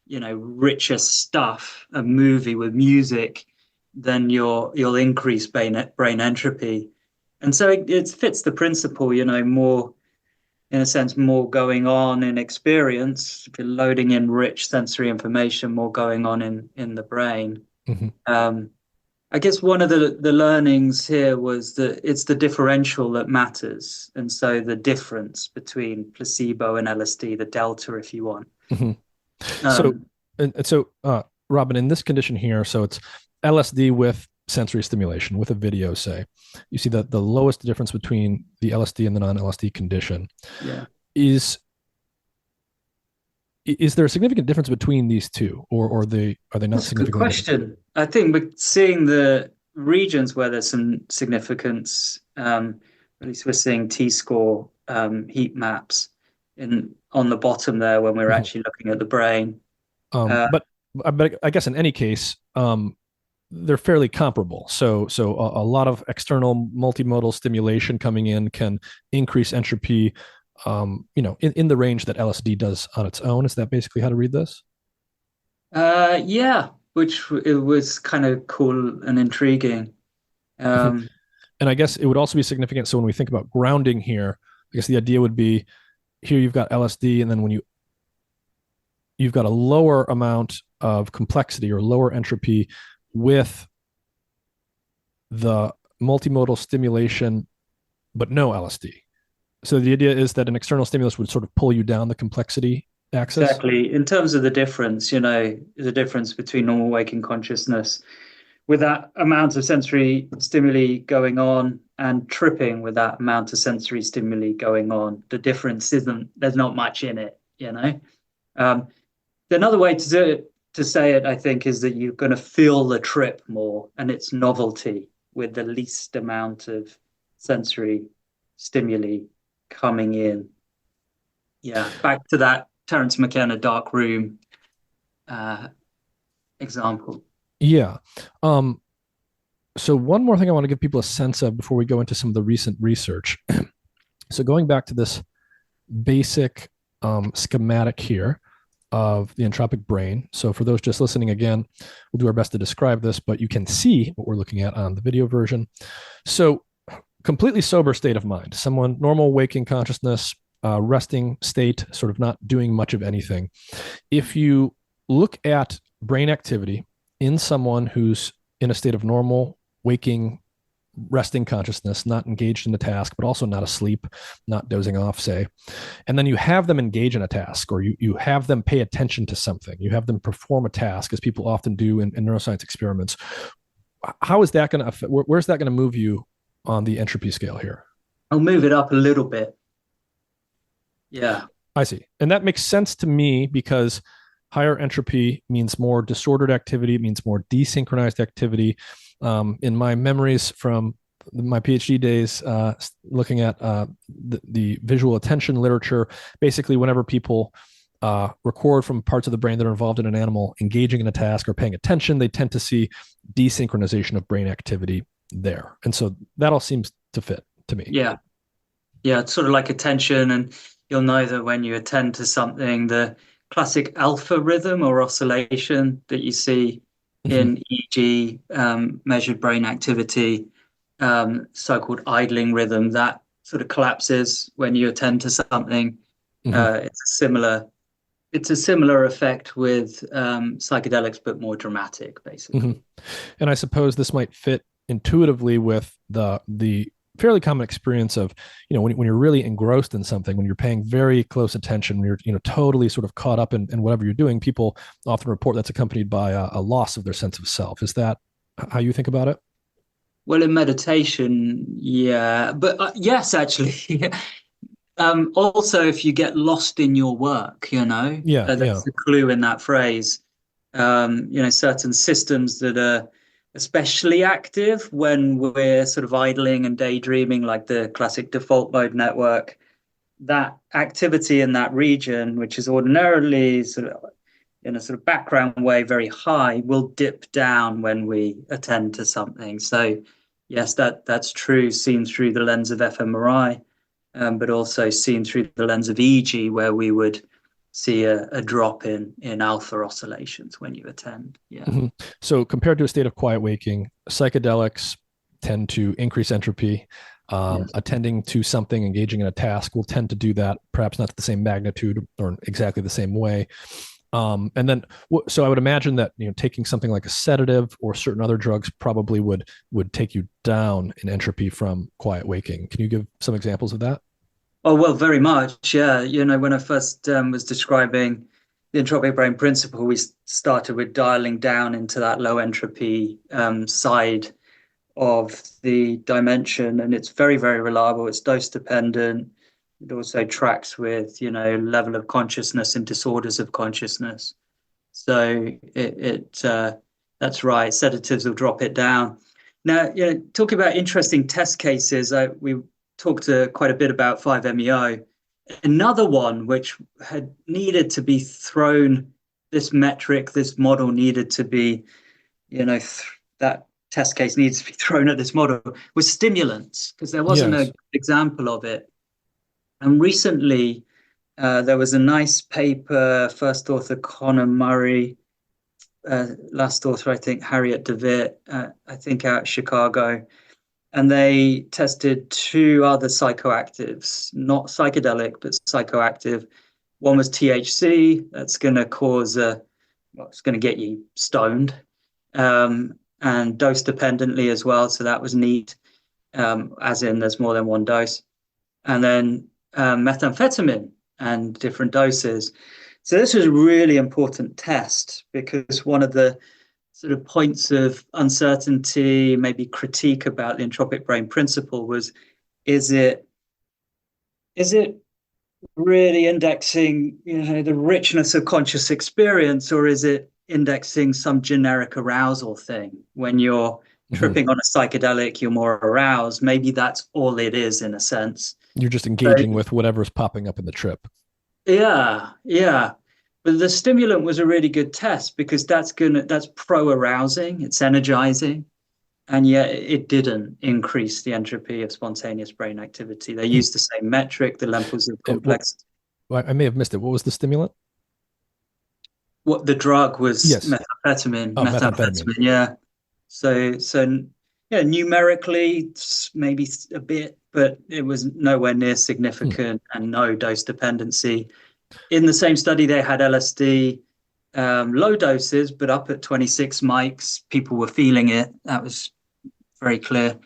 richer stuff, a movie with music, then you'll increase brain entropy. And so it fits the principle, more, in a sense, more going on in experience. If you're loading in rich sensory information, more going on in the brain. Mm-hmm. I guess one of the learnings here was that it's the differential that matters. And so the difference between placebo and LSD, the delta, if you want.
Mm-hmm. So Robin, in this condition here, so it's LSD with sensory stimulation, with a video, say, you see that the lowest difference between the LSD and the non-LSD condition.
Yeah.
Is there a significant difference between these two, or are they not
That's
significant?
A good question. I think we're seeing the regions where there's some significance. At least we're seeing T-score heat maps on the bottom there when we're actually looking at the brain.
But I guess in any case, they're fairly comparable. So a lot of external multimodal stimulation coming in can increase entropy, in the range that LSD does on its own. Is that basically how to read this?
Yeah, which it was kind of cool and intriguing.
And I guess it would also be significant. So when we think about grounding here, I guess the idea would be here you've got LSD, and then when you've got a lower amount of complexity or lower entropy with the multimodal stimulation, but no LSD. So the idea is that an external stimulus would sort of pull you down the complexity axis.
Exactly. In terms of the difference, the difference between normal waking consciousness with that amount of sensory stimuli going on and tripping with that amount of sensory stimuli going on, the difference there's not much in it, Another way to do it, to say it, I think, is that you're going to feel the trip more and its novelty with the least amount of sensory stimuli coming in. Yeah, back to that Terence McKenna dark room example.
Yeah. So one more thing I want to give people a sense of before we go into some of the recent research. So going back to this basic schematic here of the entropic brain. So for those just listening again, we'll do our best to describe this, but you can see what we're looking at on the video version. So completely sober state of mind, someone normal waking consciousness, resting state, sort of not doing much of anything. If you look at brain activity in someone who's in a state of normal waking resting consciousness, not engaged in the task, but also not asleep, not dozing off, say, and then you have them engage in a task, or you have them pay attention to something, you have them perform a task, as people often do in neuroscience experiments. How is that going to affect, where's that going to move you on the entropy scale here?
I'll move it up a little bit. Yeah.
I see. And that makes sense to me because higher entropy means more disordered activity, means more desynchronized activity. In my memories from my PhD days, looking at the visual attention literature, basically whenever people record from parts of the brain that are involved in an animal engaging in a task or paying attention, they tend to see desynchronization of brain activity there. And so that all seems to fit to me.
Yeah. Yeah, it's sort of like attention, and you'll know that when you attend to something, the classic alpha rhythm or oscillation that you see in EEG, measured brain activity, so-called idling rhythm, that sort of collapses when you attend to something. It's a similar it's a similar effect with psychedelics, but more dramatic, basically.
Hmm. And I suppose this might fit intuitively with the fairly common experience of, when you're really engrossed in something, when you're paying very close attention, when you're, totally sort of caught up in whatever you're doing, people often report that's accompanied by a loss of their sense of self. Is that how you think about it?
Well, in meditation, yeah, but yes, actually. Also, if you get lost in your work,
Yeah, yeah.
that's the clue in that phrase. Certain systems that are especially active when we're sort of idling and daydreaming, like the classic default mode network, that activity in that region, which is ordinarily sort of in a sort of background way very high, will dip down when we attend to something. So yes, that's true, seen through the lens of fMRI, but also seen through the lens of EEG, where we would see a drop in alpha oscillations when you attend. Yeah.
Mm-hmm. So compared to a state of quiet waking, psychedelics tend to increase entropy.
Yes.
Attending to something, engaging in a task will tend to do that, perhaps not to the same magnitude or exactly the same way. And then, so I would imagine that taking something like a sedative or certain other drugs probably would take you down in entropy from quiet waking. Can you give some examples of that?
Oh, well, very much. Yeah. When I first was describing the entropic brain principle, we started with dialing down into that low entropy side of the dimension, and it's very, very reliable. It's dose dependent. It also tracks with, level of consciousness and disorders of consciousness. So that's right. Sedatives will drop it down. Now, talking about interesting test cases, we talked quite a bit about 5-MeO. Another one which had needed to be thrown, this metric, this model needed to be, that test case needs to be thrown at this model, was stimulants, because there wasn't
Yes.
an example of it. And recently, there was a nice paper, first author Connor Murray, last author, I think, Harriet DeWitt, I think out of Chicago. And they tested two other psychoactives, not psychedelic, but psychoactive. One was THC, that's going to it's going to get you stoned, and dose dependently as well. So that was neat, as in there's more than one dose. And then methamphetamine and different doses. So this was a really important test, because one of the sort of points of uncertainty, maybe critique about the entropic brain principle was, is it really indexing, the richness of conscious experience, or is it indexing some generic arousal thing? When you're tripping on a psychedelic, you're more aroused. Maybe that's all it is, in a sense.
You're just
So,
engaging with whatever's popping up in the trip.
yeah, yeah. But the stimulant was a really good test, because that's pro-arousing, it's energizing, and yet it didn't increase the entropy of spontaneous brain activity. They used the same metric, the Lempel-Ziv complexity.
I may have missed it. What was the stimulant?
What the drug was?
Yes.
Methamphetamine.
Oh, methamphetamine.
Yeah. So yeah, numerically maybe a bit, but it was nowhere near significant, and no dose dependency. In the same study, they had LSD, low doses, but up at 26 mics, people were feeling it. That was very clear.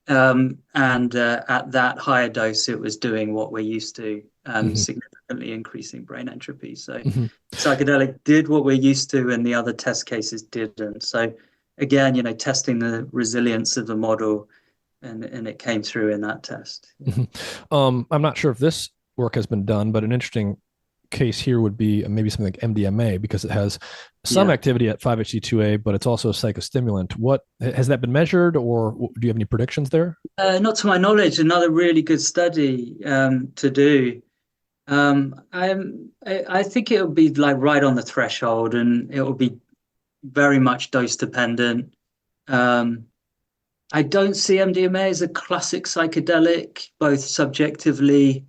And at that higher dose, it was doing what we're used to, significantly increasing brain entropy. So psychedelic did what we're used to, and the other test cases didn't. So again, testing the resilience of the model, and it came through in that test.
I'm not sure if this work has been done, but an interesting case here would be maybe something like MDMA, because it has some activity at 5-HT2A, but it's also a psychostimulant. What has that been measured, or do you have any predictions there?
Not to my knowledge. Another really good study to do. I think it will be like right on the threshold, and it will be very much dose dependent. I don't see MDMA as a classic psychedelic, both subjectively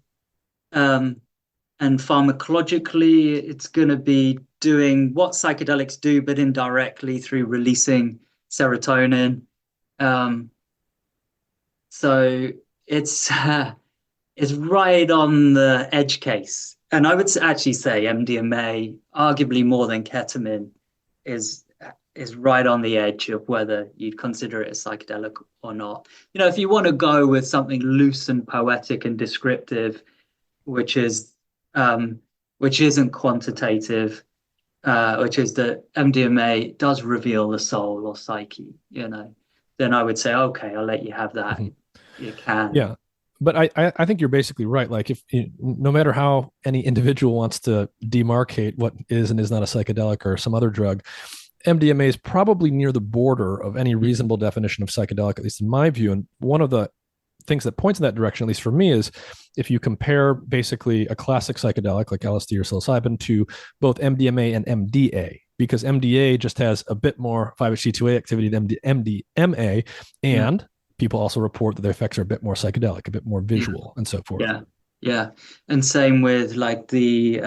and pharmacologically. It's going to be doing what psychedelics do, but indirectly through releasing serotonin. So it's right on the edge case. And I would actually say MDMA, arguably more than ketamine, is is right on the edge of whether you'd consider it a psychedelic or not. If you want to go with something loose and poetic and descriptive, which is which isn't quantitative, which is that MDMA does reveal the soul or psyche, then I would say, okay, I'll let you have that.
Mm-hmm.
You can.
Yeah. But I think you're basically right. Like if no matter how any individual wants to demarcate what is and is not a psychedelic or some other drug, MDMA is probably near the border of any reasonable definition of psychedelic, at least in my view. And one of the things that points in that direction, at least for me, is if you compare basically a classic psychedelic like LSD or psilocybin to both MDMA and MDA, because MDA just has a bit more 5-HT2A activity than MDMA, and people also report that the effects are a bit more psychedelic, a bit more visual, and so forth.
Yeah. And same with like the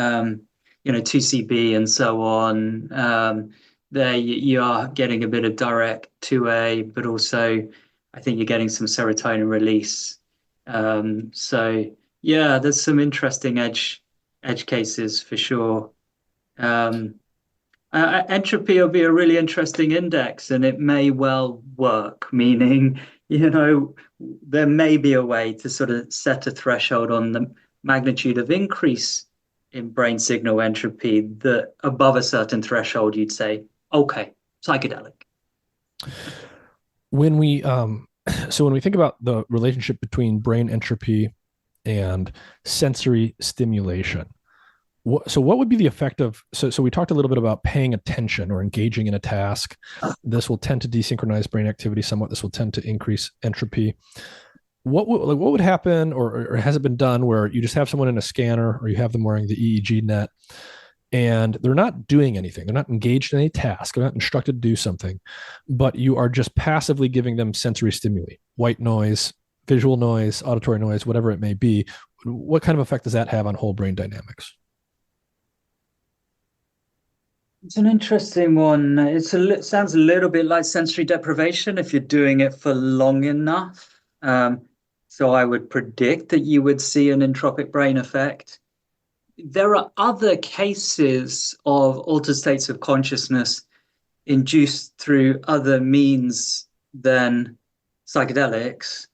2CB and so on. There you are getting a bit of direct 2A, but also I think you're getting some serotonin release. So yeah, there's some interesting edge cases for sure. Entropy will be a really interesting index, and it may well work, meaning, there may be a way to sort of set a threshold on the magnitude of increase in brain signal entropy that above a certain threshold, you'd say, okay, psychedelic.
When we think about the relationship between brain entropy and sensory stimulation, what would be the effect of, so we talked a little bit about paying attention or engaging in a task. This will tend to desynchronize brain activity somewhat. This will tend to increase entropy. What would happen, or has it been done, where you just have someone in a scanner or you have them wearing the EEG net and they're not doing anything. They're not engaged in any task. They're not instructed to do something, but you are just passively giving them sensory stimuli, white noise, visual noise, auditory noise, whatever it may be. What kind of effect does that have on whole brain dynamics?
It's an interesting one. It sounds a little bit like sensory deprivation if you're doing it for long enough. So I would predict that you would see an entropic brain effect. There are other cases of altered states of consciousness induced through other means than psychedelics,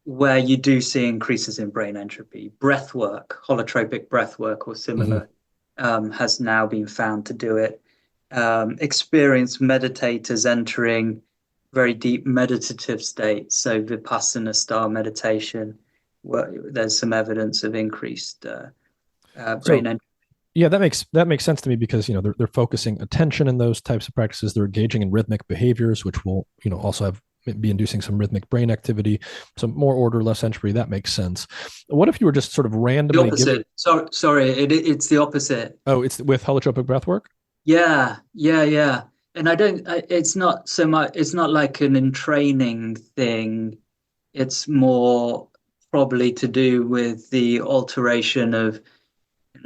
where you do see increases in brain entropy. Breath work, holotropic breath work or similar, has now been found to do it. Experienced meditators entering very deep meditative states, so Vipassana style meditation, where there's some evidence of increased brain entropy.
Yeah, that makes sense to me, because they're focusing attention in those types of practices. They're engaging in rhythmic behaviors, which will also be inducing some rhythmic brain activity, some more order, less entropy. That makes sense. What if you were just sort of randomly
the opposite? Sorry, it's the opposite.
Oh, it's with holotropic breath work?
Yeah. And it's not so much, it's not like an entraining thing. It's more probably to do with the alteration of,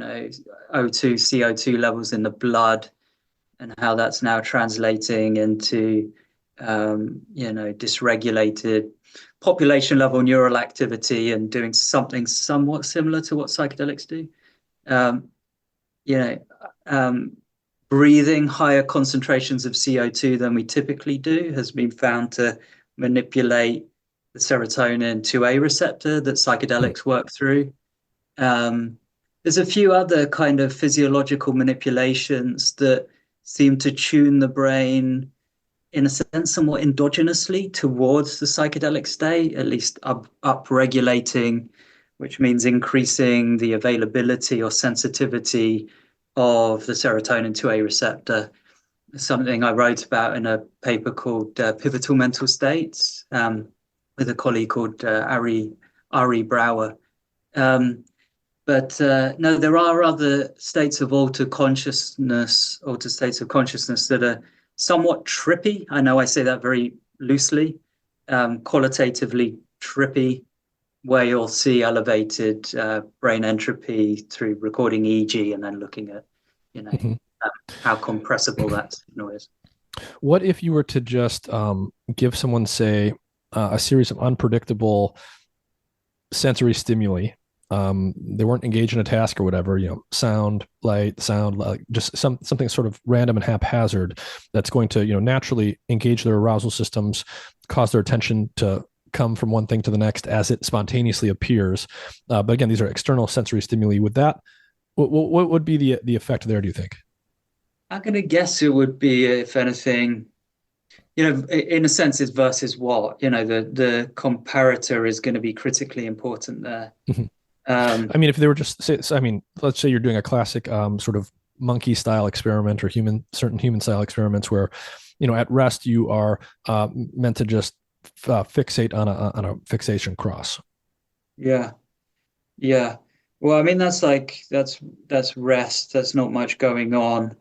O2, CO2 levels in the blood, and how that's now translating into, dysregulated population level neural activity and doing something somewhat similar to what psychedelics do. Breathing higher concentrations of CO2 than we typically do has been found to manipulate the serotonin 2A receptor that psychedelics work through. There's a few other kind of physiological manipulations that seem to tune the brain, in a sense, somewhat endogenously towards the psychedelic state, at least up-regulating, which means increasing the availability or sensitivity of the serotonin 2A receptor. Something I wrote about in a paper called Pivotal Mental States with a colleague called Ari Brouwer. But no, there are other states of altered states of consciousness that are somewhat trippy. I know I say that very loosely, qualitatively trippy, where you'll see elevated brain entropy through recording EEG and then looking at, how compressible that signal is.
What if you were to just give someone, say, a series of unpredictable sensory stimuli, they weren't engaged in a task or whatever, sound, light, sound, like just something sort of random and haphazard that's going to, naturally engage their arousal systems, cause their attention to come from one thing to the next as it spontaneously appears. But again, these are external sensory stimuli. With that, what would be the effect there, do you think?
I'm going to guess it would be, if anything, in a sense, it's versus what, the comparator is going to be critically important there.
I mean, if they were just let's say you're doing a classic sort of monkey style experiment or certain human style experiments where, at rest you are meant to just fixate on a fixation cross.
Yeah. Yeah. Well, I mean, that's rest. That's not much going on.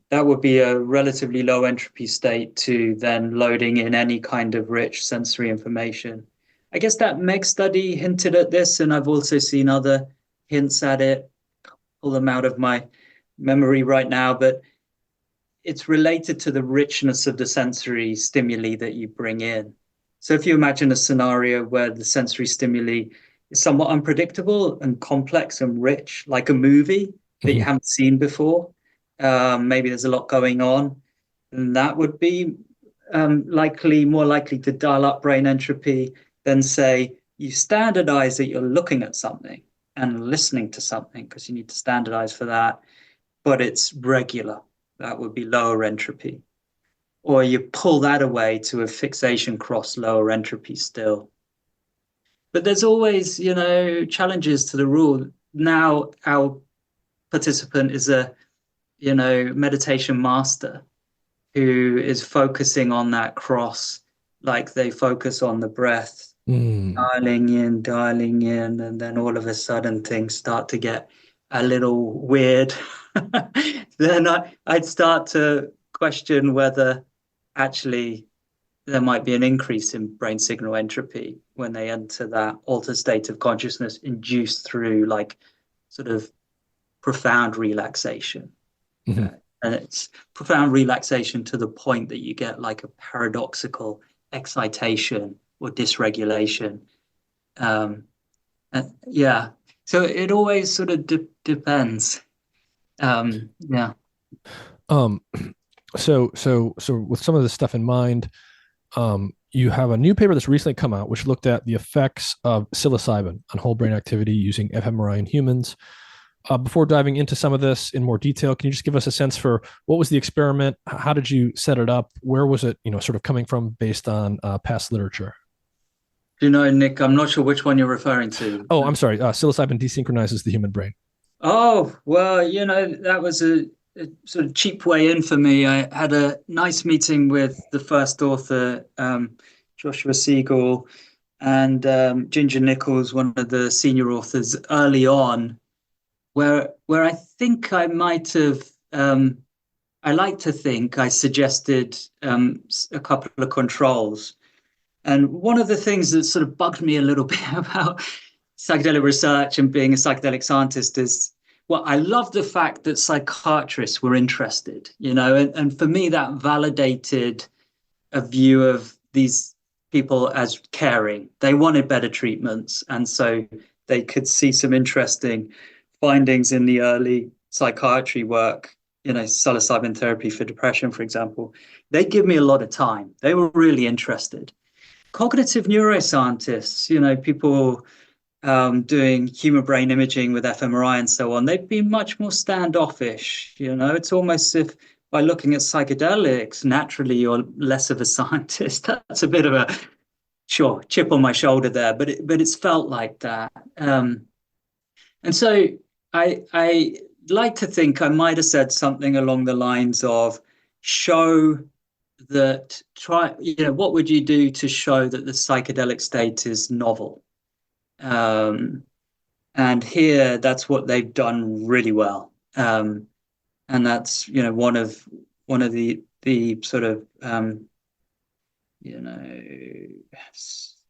That would be a relatively low entropy state to then loading in any kind of rich sensory information. I guess that Meg study hinted at this, and I've also seen other hints at it. Pull them out of my memory right now, but it's related to the richness of the sensory stimuli that you bring in. So if you imagine a scenario where the sensory stimuli is somewhat unpredictable and complex and rich, like a movie that you haven't seen before, maybe there's a lot going on, and that would be more likely to dial up brain entropy than say you standardize that you're looking at something and listening to something, because you need to standardize for that, but it's regular. That would be lower entropy. Or you pull that away to a fixation cross, lower entropy still. But there's always, challenges to the rule. Now our participant is a, meditation master who is focusing on that cross, like they focus on the breath, dialing in, and then all of a sudden things start to get a little weird. Then I'd start to question whether actually there might be an increase in brain signal entropy when they enter that altered state of consciousness induced through like sort of profound relaxation. And it's profound relaxation to the point that you get like a paradoxical excitation or dysregulation. Yeah. So it always sort of depends. Yeah.
So with some of this stuff in mind, you have a new paper that's recently come out, which looked at the effects of psilocybin on whole brain activity using fMRI in humans. Before diving into some of this in more detail, can you just give us a sense for what was the experiment? How did you set it up? Where was it, sort of coming from based on past literature?
Nick, I'm not sure which one you're referring to.
Oh, I'm sorry. Psilocybin desynchronizes the human brain.
Oh, well, that was a sort of cheap way in for me. I had a nice meeting with the first author, Joshua Siegel, and Ginger Nichols, one of the senior authors, early on, where I think I might have, I like to think I suggested a couple of controls. And one of the things that sort of bugged me a little bit about psychedelic research and being a psychedelic scientist is, well, I love the fact that psychiatrists were interested, and for me, that validated a view of these people as caring. They wanted better treatments. And so they could see some interesting findings in the early psychiatry work, psilocybin therapy for depression, for example. They give me a lot of time. They were really interested. Cognitive neuroscientists, people doing human brain imaging with fMRI and so on, they've been much more standoffish. It's almost if by looking at psychedelics, naturally you're less of a scientist. That's a bit of a chip on my shoulder there, but it's felt like that. And so I like to think I might have said something along the lines of show that what would you do to show that the psychedelic state is novel? And here, that's what they've done really well. And that's, one of the sort of,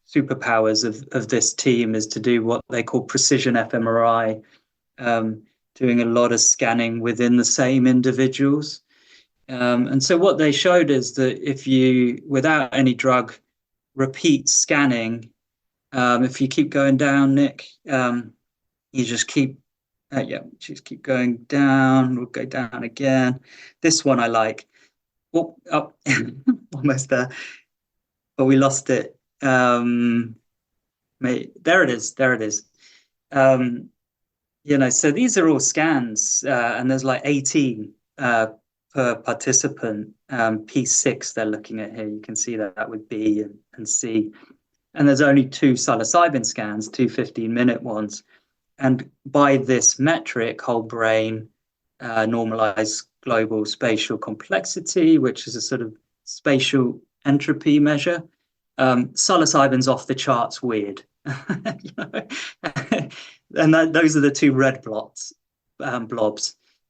superpowers of this team is to do what they call precision fMRI, doing a lot of scanning within the same individuals. And so what they showed is that if you, without any drug, repeat scanning, if you keep going down, Nick, You just keep going down. We'll go down again. This one I like. Oh, up, almost there, but we lost it. There it is. There it is. Um, so these are all scans, and there's like 18 per participant. P6 they're looking at here. You can see that with B and C. And there's only two psilocybin scans, two 15-minute ones. And by this metric, whole brain, normalized global spatial complexity, which is a sort of spatial entropy measure, psilocybin's off the charts weird. And those are the two red blobs.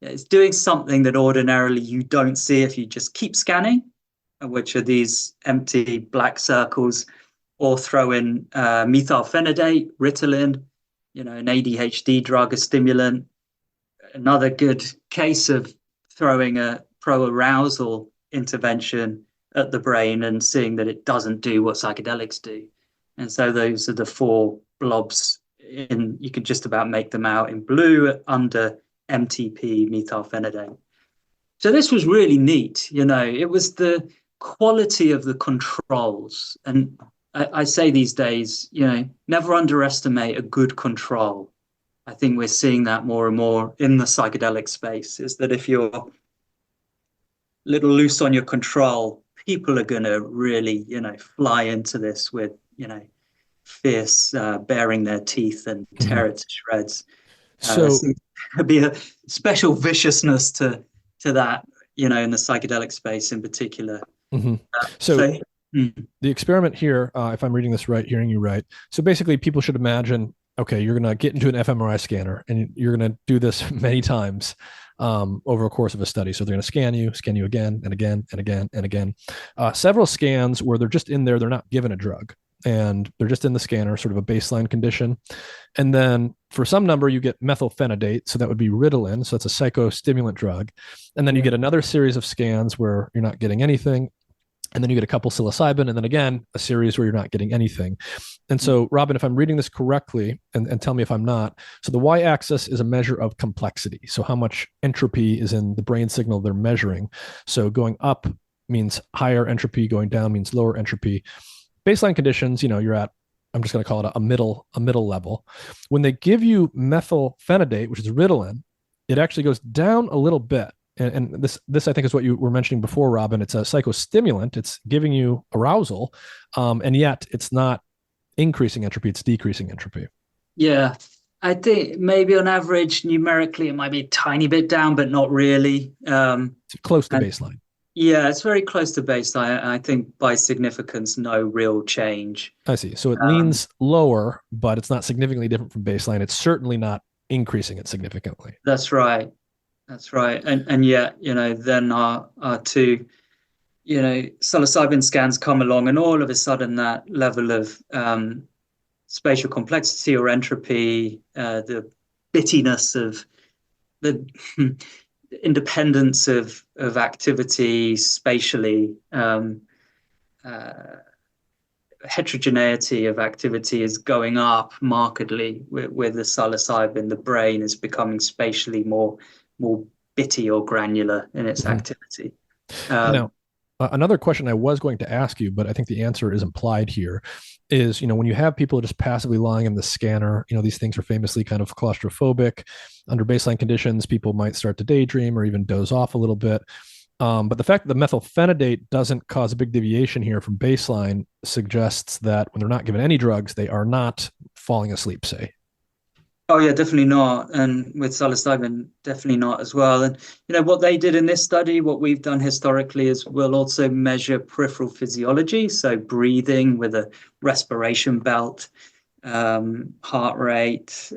It's doing something that ordinarily you don't see if you just keep scanning, which are these empty black circles, or throw in methylphenidate, Ritalin, an ADHD drug, a stimulant. Another good case of throwing a pro-arousal intervention at the brain and seeing that it doesn't do what psychedelics do. And so those are the four blobs you can just about make them out in blue under MTP, methylphenidate. So this was really neat. It was the quality of the controls. And I say these days, never underestimate a good control. I think we're seeing that more and more in the psychedelic space, is that if you're a little loose on your control, people are going to really, fly into this with, fierce, baring their teeth and tear it to shreds.
So
there'd be a special viciousness to that, in the psychedelic space in particular.
The experiment here, if I'm reading this right, hearing you right, so basically people should imagine, okay, you're going to get into an fMRI scanner and you're going to do this many times over a course of a study. So they're going to scan you again and again and again and again. Several scans where they're just in there, they're not given a drug, and they're just in the scanner, sort of a baseline condition. And then for some number, you get methylphenidate. So that would be Ritalin. So it's a psychostimulant drug. And then you get another series of scans where you're not getting anything. And then you get a couple psilocybin, and then again, a series where you're not getting anything. And so, Robin, if I'm reading this correctly, and tell me if I'm not, so the y-axis is a measure of complexity. So how much entropy is in the brain signal they're measuring. So going up means higher entropy, going down means lower entropy. Baseline conditions, you're at, I'm just going to call it a middle level. When they give you methylphenidate, which is Ritalin, it actually goes down a little bit. And this I think is what you were mentioning before, Robin. It's a psychostimulant. It's giving you arousal, and yet it's not increasing entropy. It's decreasing entropy.
Yeah, I think maybe on average, numerically, it might be a tiny bit down, but not really.
It's close to baseline.
Yeah, it's very close to baseline. I think by significance, no real change.
I see. So it leans lower, but it's not significantly different from baseline. It's certainly not increasing it significantly.
That's right. That's right. And yet, then our two, psilocybin scans come along, and all of a sudden that level of spatial complexity or entropy, the bittiness of the independence of activity spatially, heterogeneity of activity is going up markedly with the psilocybin. The brain is becoming spatially more bitty or granular in its activity.
Another question I was going to ask you, but I think the answer is implied here, is, when you have people just passively lying in the scanner, these things are famously kind of claustrophobic. Under baseline conditions, people might start to daydream or even doze off a little bit. But the fact that the methylphenidate doesn't cause a big deviation here from baseline suggests that when they're not given any drugs, they are not falling asleep, say.
Oh yeah, definitely not. And with psilocybin, definitely not as well. And what they did in this study, what we've done historically, is we'll also measure peripheral physiology, so breathing with a respiration belt, heart rate.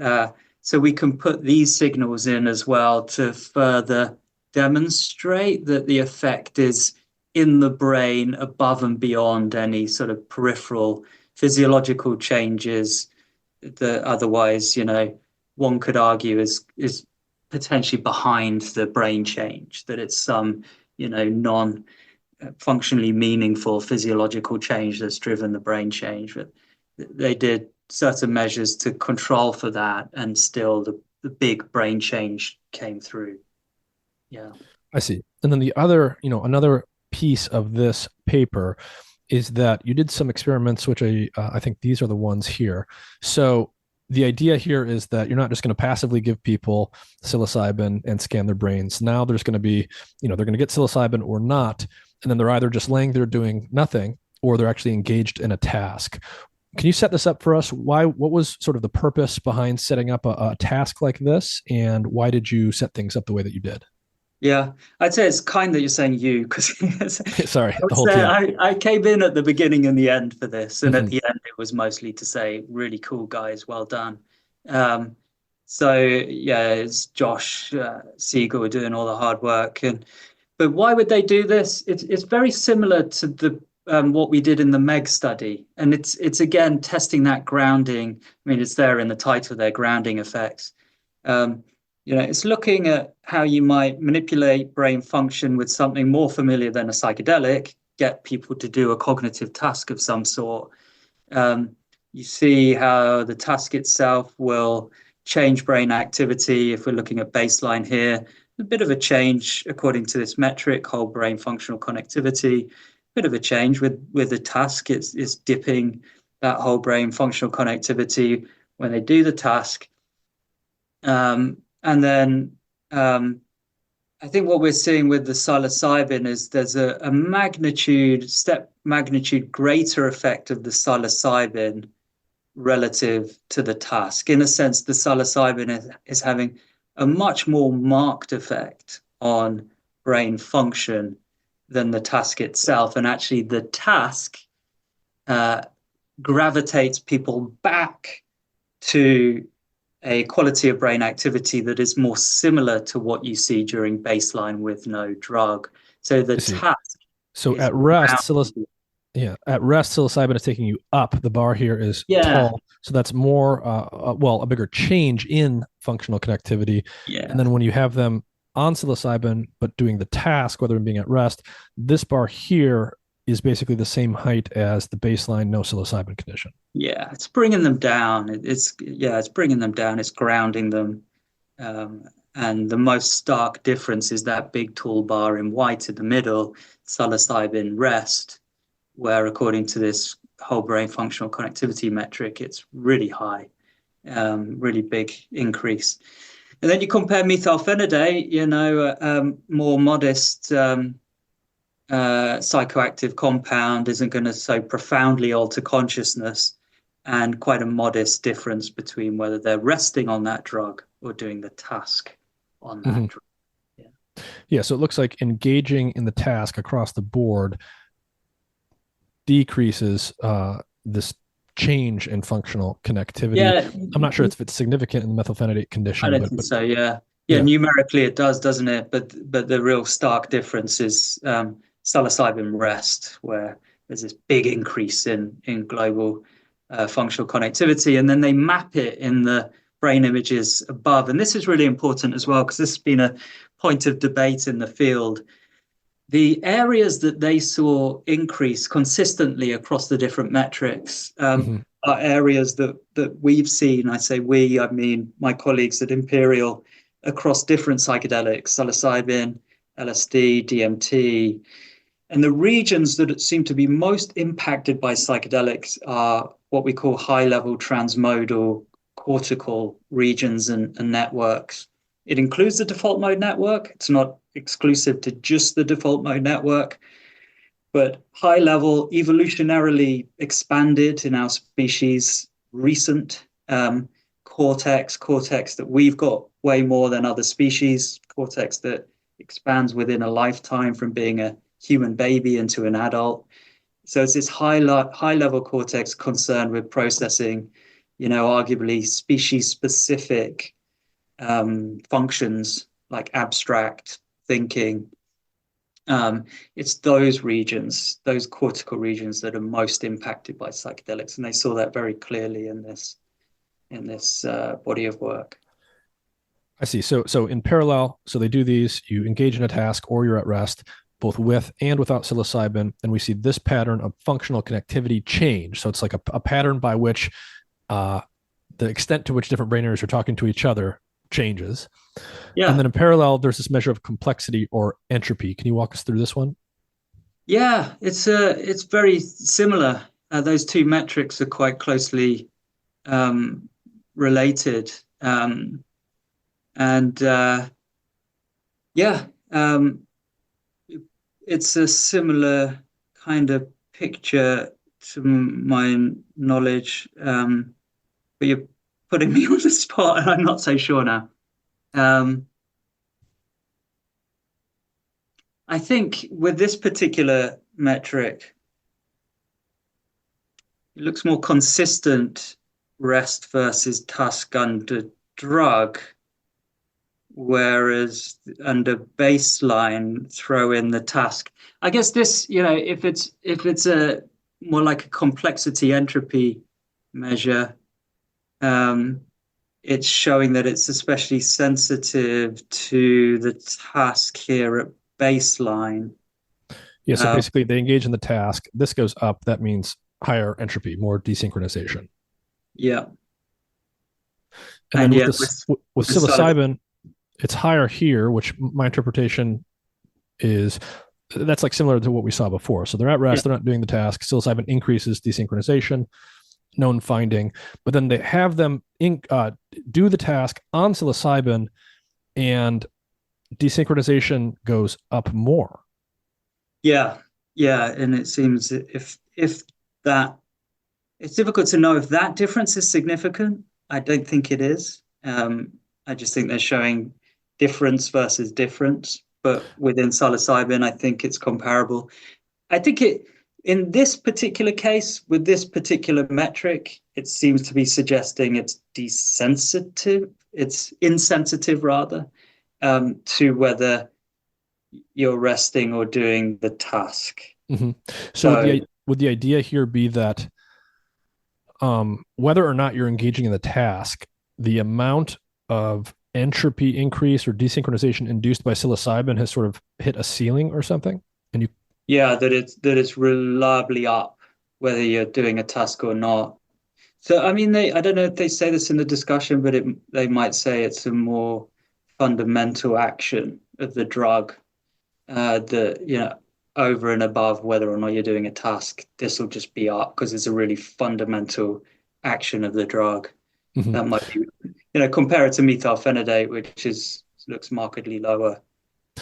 So we can put these signals in as well to further demonstrate that the effect is in the brain above and beyond any sort of peripheral physiological changes that otherwise, one could argue is potentially behind the brain change, that it's some, non-functionally meaningful physiological change that's driven the brain change. But they did certain measures to control for that, and still the big brain change came through. Yeah.
I see. And then the other, another piece of this paper is that you did some experiments, which I think these are the ones here. So the idea here is that you're not just going to passively give people psilocybin and scan their brains. Now there's going to be, they're going to get psilocybin or not, and then they're either just laying there doing nothing, or they're actually engaged in a task. Can you set this up for us? What was sort of the purpose behind setting up a task like this, and why did you set things up the way that you did?
Yeah, I'd say it's kind that you're saying you, because
sorry, the whole team.
I came in at the beginning and the end for this, and at the end it was mostly to say, really cool guys, well done. So yeah, it's Josh Siegel doing all the hard work, but why would they do this? It's very similar to the what we did in the MEG study, and it's again testing that grounding. I mean, it's there in the title there, grounding effects. It's looking at how you might manipulate brain function with something more familiar than a psychedelic, get people to do a cognitive task of some sort. You see how the task itself will change brain activity. If we're looking at baseline here, a bit of a change according to this metric, whole brain functional connectivity, bit of a change with the task. It's dipping that whole brain functional connectivity when they do the task. And then I think what we're seeing with the psilocybin is there's a step magnitude greater effect of the psilocybin relative to the task. In a sense, the psilocybin is having a much more marked effect on brain function than the task itself. And actually the task gravitates people back to a quality of brain activity that is more similar to what you see during baseline with no drug. So the task.
So at rest, psilocybin is taking you up. The bar here is tall. So that's more, a bigger change in functional connectivity.
Yeah.
And then when you have them on psilocybin, but doing the task, whether being at rest, this bar here is basically the same height as the baseline no psilocybin condition.
Yeah, it's bringing them down. It's bringing them down. It's grounding them. And the most stark difference is that big tall bar in white in the middle, psilocybin rest, where according to this whole brain functional connectivity metric, it's really high, really big increase. And then you compare methylphenidate, more modest psychoactive compound isn't going to so profoundly alter consciousness, and quite a modest difference between whether they're resting on that drug or doing the task on that drug.
Yeah, so it looks like engaging in the task across the board decreases this change in functional connectivity. Yeah. I'm not sure if it's significant in the methylphenidate condition.
I don't think so, yeah. Numerically it does, doesn't it? But the real stark difference is psilocybin rest, where there's this big increase in global functional connectivity, and then they map it in the brain images above. And this is really important as well, because this has been a point of debate in the field. The areas that they saw increase consistently across the different metrics are areas that we've seen. I say we, I mean my colleagues at Imperial, across different psychedelics, psilocybin, LSD, DMT. And the regions that seem to be most impacted by psychedelics are what we call high-level transmodal cortical regions and networks. It includes the default mode network. It's not exclusive to just the default mode network, but high-level, evolutionarily expanded in our species, recent cortex that we've got way more than other species, cortex that expands within a lifetime from being a human baby into an adult. So it's this high-level cortex concerned with processing, arguably species-specific functions like abstract thinking. It's those regions, those cortical regions, that are most impacted by psychedelics, and they saw that very clearly in this body of work.
I see. So in parallel, so they do these, you engage in a task or you're at rest, both with and without psilocybin, and we see this pattern of functional connectivity change. So it's like a pattern by which the extent to which different brain areas are talking to each other changes. And
Yeah.
then in parallel, there's this measure of complexity or entropy. Can you walk us through this one?
Yeah, it's very similar. Those two metrics are quite closely um, related, and yeah, it's a similar kind of picture to my knowledge. But you're putting me on the spot, and I'm not so sure now. Um, I think with this particular metric, it looks more consistent rest versus task under drug, whereas under baseline, throw in the task. I guess this, if it's a more like a complexity entropy measure, um, it's showing that it's especially sensitive to the task here at baseline.
Yeah, so
Um,
basically they engage in the task. This goes up. That means higher entropy, more desynchronization.
yeah,
And
and
then with
yeah,
this with
with solid,
psilocybin, it's higher here, which my interpretation is that's like similar to what we saw before. So they're at
yeah,
rest, they're not doing the task. Psilocybin increases desynchronization, known finding, but then they have them do the task on psilocybin, and desynchronization goes up more.
yeah, yeah, and it seems if that it's difficult to know if that difference is significant. I don't think it is. I just think they're showing difference versus difference, but within psilocybin, I think it's comparable. I think it in this particular case with this particular metric, it seems to be suggesting it's desensitive, it's insensitive rather, to whether you're resting or doing the task.
Mm-hmm. So
So
would the idea here be that whether or not you're engaging in the task, the amount of entropy increase or desynchronization induced by psilocybin has sort of hit a ceiling or something? And you,
yeah, that it's reliably up whether you're doing a task or not. So I mean, I don't know if they say this in the discussion, but they might say it's a more fundamental action of the drug that over and above whether or not you're doing a task, this will just be up because it's a really fundamental action of the drug.
mm-hmm.
That might be, compare it to methylphenidate, which is looks markedly lower.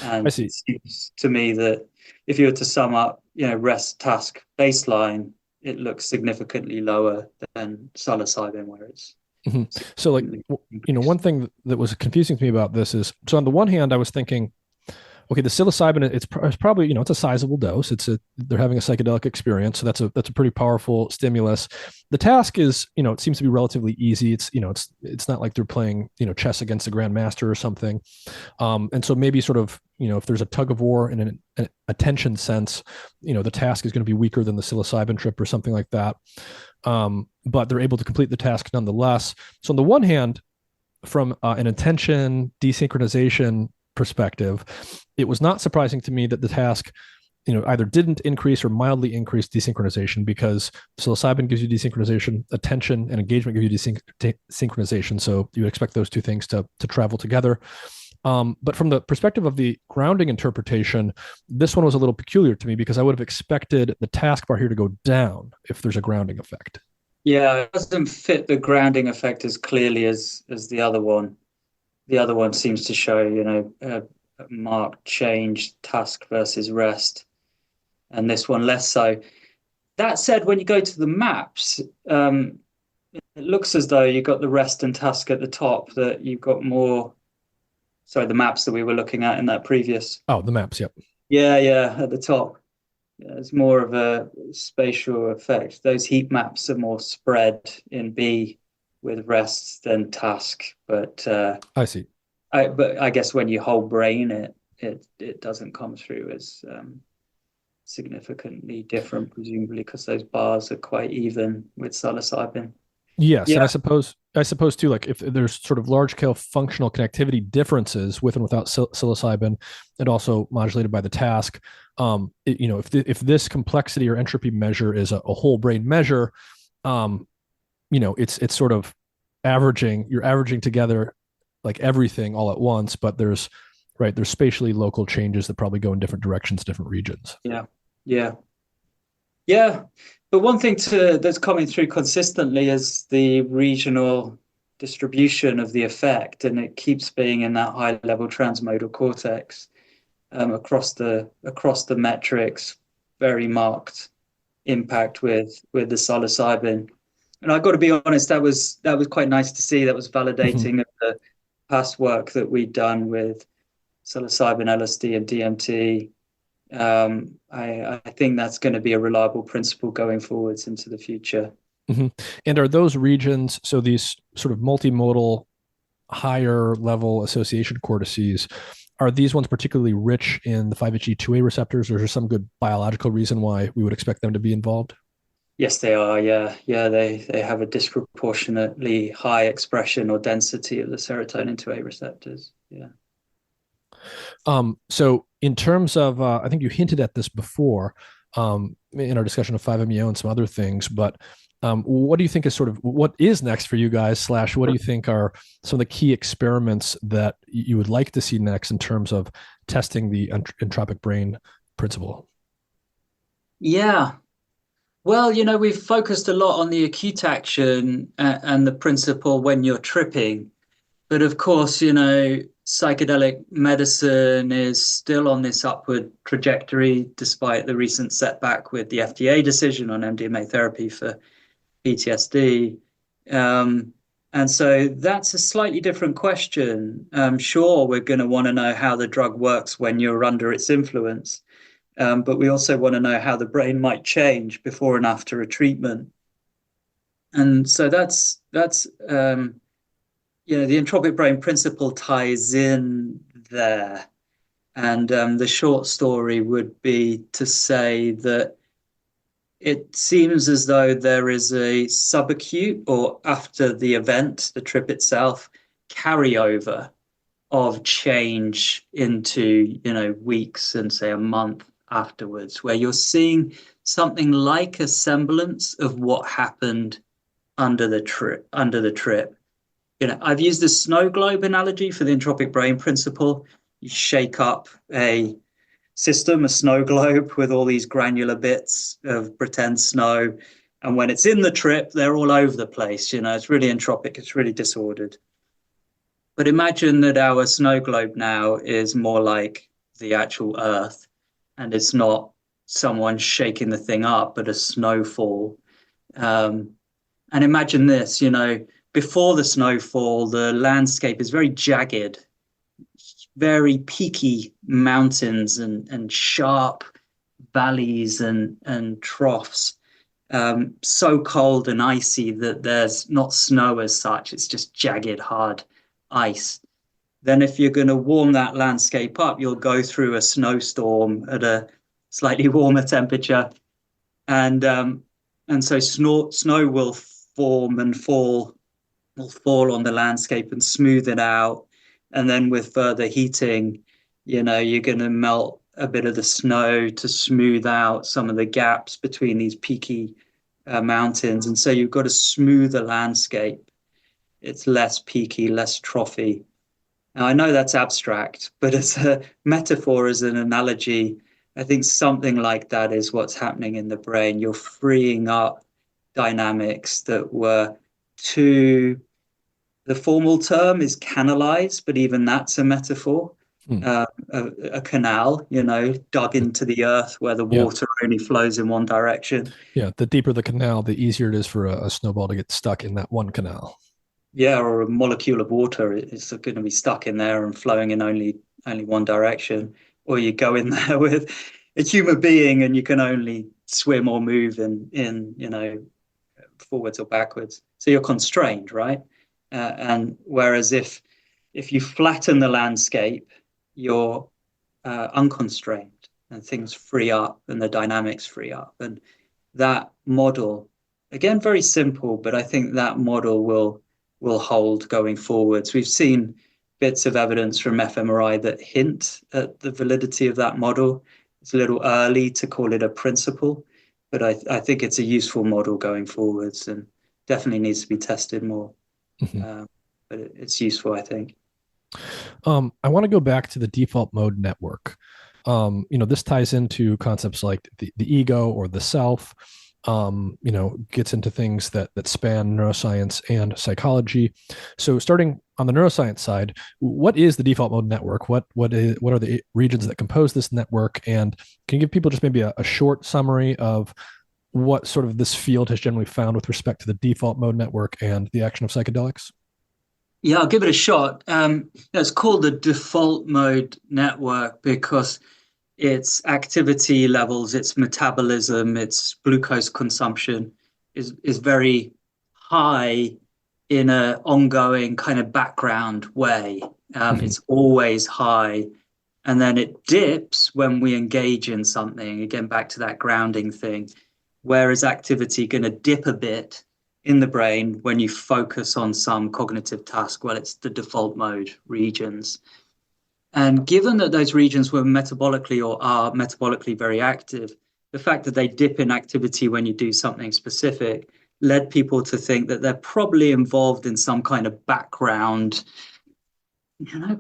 I
And
see.
it seems to me that if you were to sum up, rest task baseline, it looks significantly lower than psilocybin, where it's
Mm-hmm. So like,
significantly
one
increased.
thing that was confusing to me about this is, so on the one hand, I was thinking, okay, the psilocybin, it's probably, it's a sizable dose. They're having a psychedelic experience. So that's a pretty powerful stimulus. The task is, it seems to be relatively easy. It's not like they're playing, chess against the grandmaster or something. And so maybe sort of, if there's a tug of war in an attention sense, the task is going to be weaker than the psilocybin trip or something like that. But they're able to complete the task nonetheless. So on the one hand, from an attention desynchronization perspective, it was not surprising to me that the task, either didn't increase or mildly increase desynchronization, because psilocybin gives you desynchronization, attention and engagement give you desynchronization. So you would expect those two things to travel together. But from the perspective of the grounding interpretation, this one was a little peculiar to me because I would have expected the task bar here to go down if there's a grounding effect.
Yeah, it doesn't fit the grounding effect as clearly as the other one. The other one seems to show, a marked change, task versus rest, and this one less so. That said, when you go to the maps, it looks as though you've got the rest and task at the top, that you've got more. Sorry, the maps that we were looking at in that previous.
Oh, the maps. Yep.
Yeah, yeah, at the top. Yeah, it's more of a spatial effect. Those heat maps are more spread in B with rest than task, but
I see.
I guess when you whole brain it doesn't come through as significantly different, presumably because those bars are quite even with psilocybin.
Yes, and
Yeah,
I suppose too, like if there's sort of large scale functional connectivity differences with and without psilocybin, and also modulated by the task. If this complexity or entropy measure is a whole brain measure, um, it's sort of you're averaging together like everything all at once, but there's spatially local changes that probably go in different directions, different regions.
Yeah. Yeah. Yeah. But one thing that's coming through consistently is the regional distribution of the effect, and it keeps being in that high level transmodal cortex, across the metrics, very marked impact with the psilocybin. And I've got to be honest, that was quite nice to see. That was
Mm-hmm.
validating of the past work that we'd done with psilocybin, LSD, and DMT. I think that's going to be a reliable principle going forwards into the future.
Mm-hmm. And are those regions, so these sort of multimodal higher level association cortices, are these ones particularly rich in the 5-HT2A receptors, or is there some good biological reason why we would expect them to be involved?
Yes, they are. Yeah, yeah. They have a disproportionately high expression or density of the serotonin 2A receptors. Yeah.
So in terms of, I think you hinted at this before in our discussion of 5-MeO and some other things, but what do you think is sort of what is next for you guys, slash, what do you think are some of the key experiments that you would like to see next in terms of testing the entropic brain principle?
Yeah. Well, we've focused a lot on the acute action and the principle when you're tripping. But of course, psychedelic medicine is still on this upward trajectory despite the recent setback with the FDA decision on MDMA therapy for PTSD. And so that's a slightly different question. Sure, we're going to want to know how the drug works when you're under its influence, but we also want to know how the brain might change before and after a treatment. And so the entropic brain principle ties in there. And the short story would be to say that it seems as though there is a subacute, or after the event, the trip itself, carryover of change into, weeks and say a month afterwards, where you're seeing something like a semblance of what happened under the trip. I've used the snow globe analogy for the entropic brain principle. You shake up a system, a snow globe with all these granular bits of pretend snow. And when it's in the trip, they're all over the place. It's really entropic, it's really disordered. But imagine that our snow globe now is more like the actual Earth, and it's not someone shaking the thing up, but a snowfall. And imagine this, before the snowfall, the landscape is very jagged, very peaky mountains and sharp valleys and troughs, so cold and icy that there's not snow as such, it's just jagged, hard ice. Then if you're going to warm that landscape up, you'll go through a snowstorm at a slightly warmer temperature. And so snow will form and fall on the landscape and smooth it out. And then with further heating, you're going to melt a bit of the snow to smooth out some of the gaps between these peaky mountains. And so you've got a smoother landscape. It's less peaky, less trophy. Now, I know that's abstract, but as a metaphor, as an analogy, I think something like that is what's happening in the brain. You're freeing up dynamics that were too, the formal term is canalized, but even that's a metaphor.
Hmm.
A canal, dug into the earth where the
Yeah.
water only flows in one direction.
Yeah. The deeper the canal, the easier it is for a snowball to get stuck in that one canal.
Yeah, or a molecule of water is going to be stuck in there and flowing in only one direction. Or you go in there with a human being and you can only swim or move in forwards or backwards. So you're constrained, right? And whereas if you flatten the landscape, you're unconstrained and things free up and the dynamics free up. And that model, again, very simple, but I think that model will hold going forwards. We've seen bits of evidence from fMRI that hint at the validity of that model. It's a little early to call it a principle, but I think it's a useful model going forwards. And definitely needs to be tested more.
Mhm.
But it's useful, I think.
I want to go back to the default mode network. This ties into concepts like the ego or the self. Gets into things that span neuroscience and psychology. So, starting on the neuroscience side, what is the default mode network? What are the regions that compose this network? And can you give people just maybe a short summary of what sort of this field has generally found with respect to the default mode network and the action of psychedelics?
Yeah, I'll give it a shot. It's called the default mode network because its activity levels, its metabolism, its glucose consumption is very high in an ongoing kind of background way. It's always high. And then it dips when we engage in something, again, back to that grounding thing. Where is activity going to dip a bit in the brain when you focus on some cognitive task? Well, it's the default mode regions. And given that those regions were metabolically or are metabolically very active, the fact that they dip in activity when you do something specific led people to think that they're probably involved in some kind of background,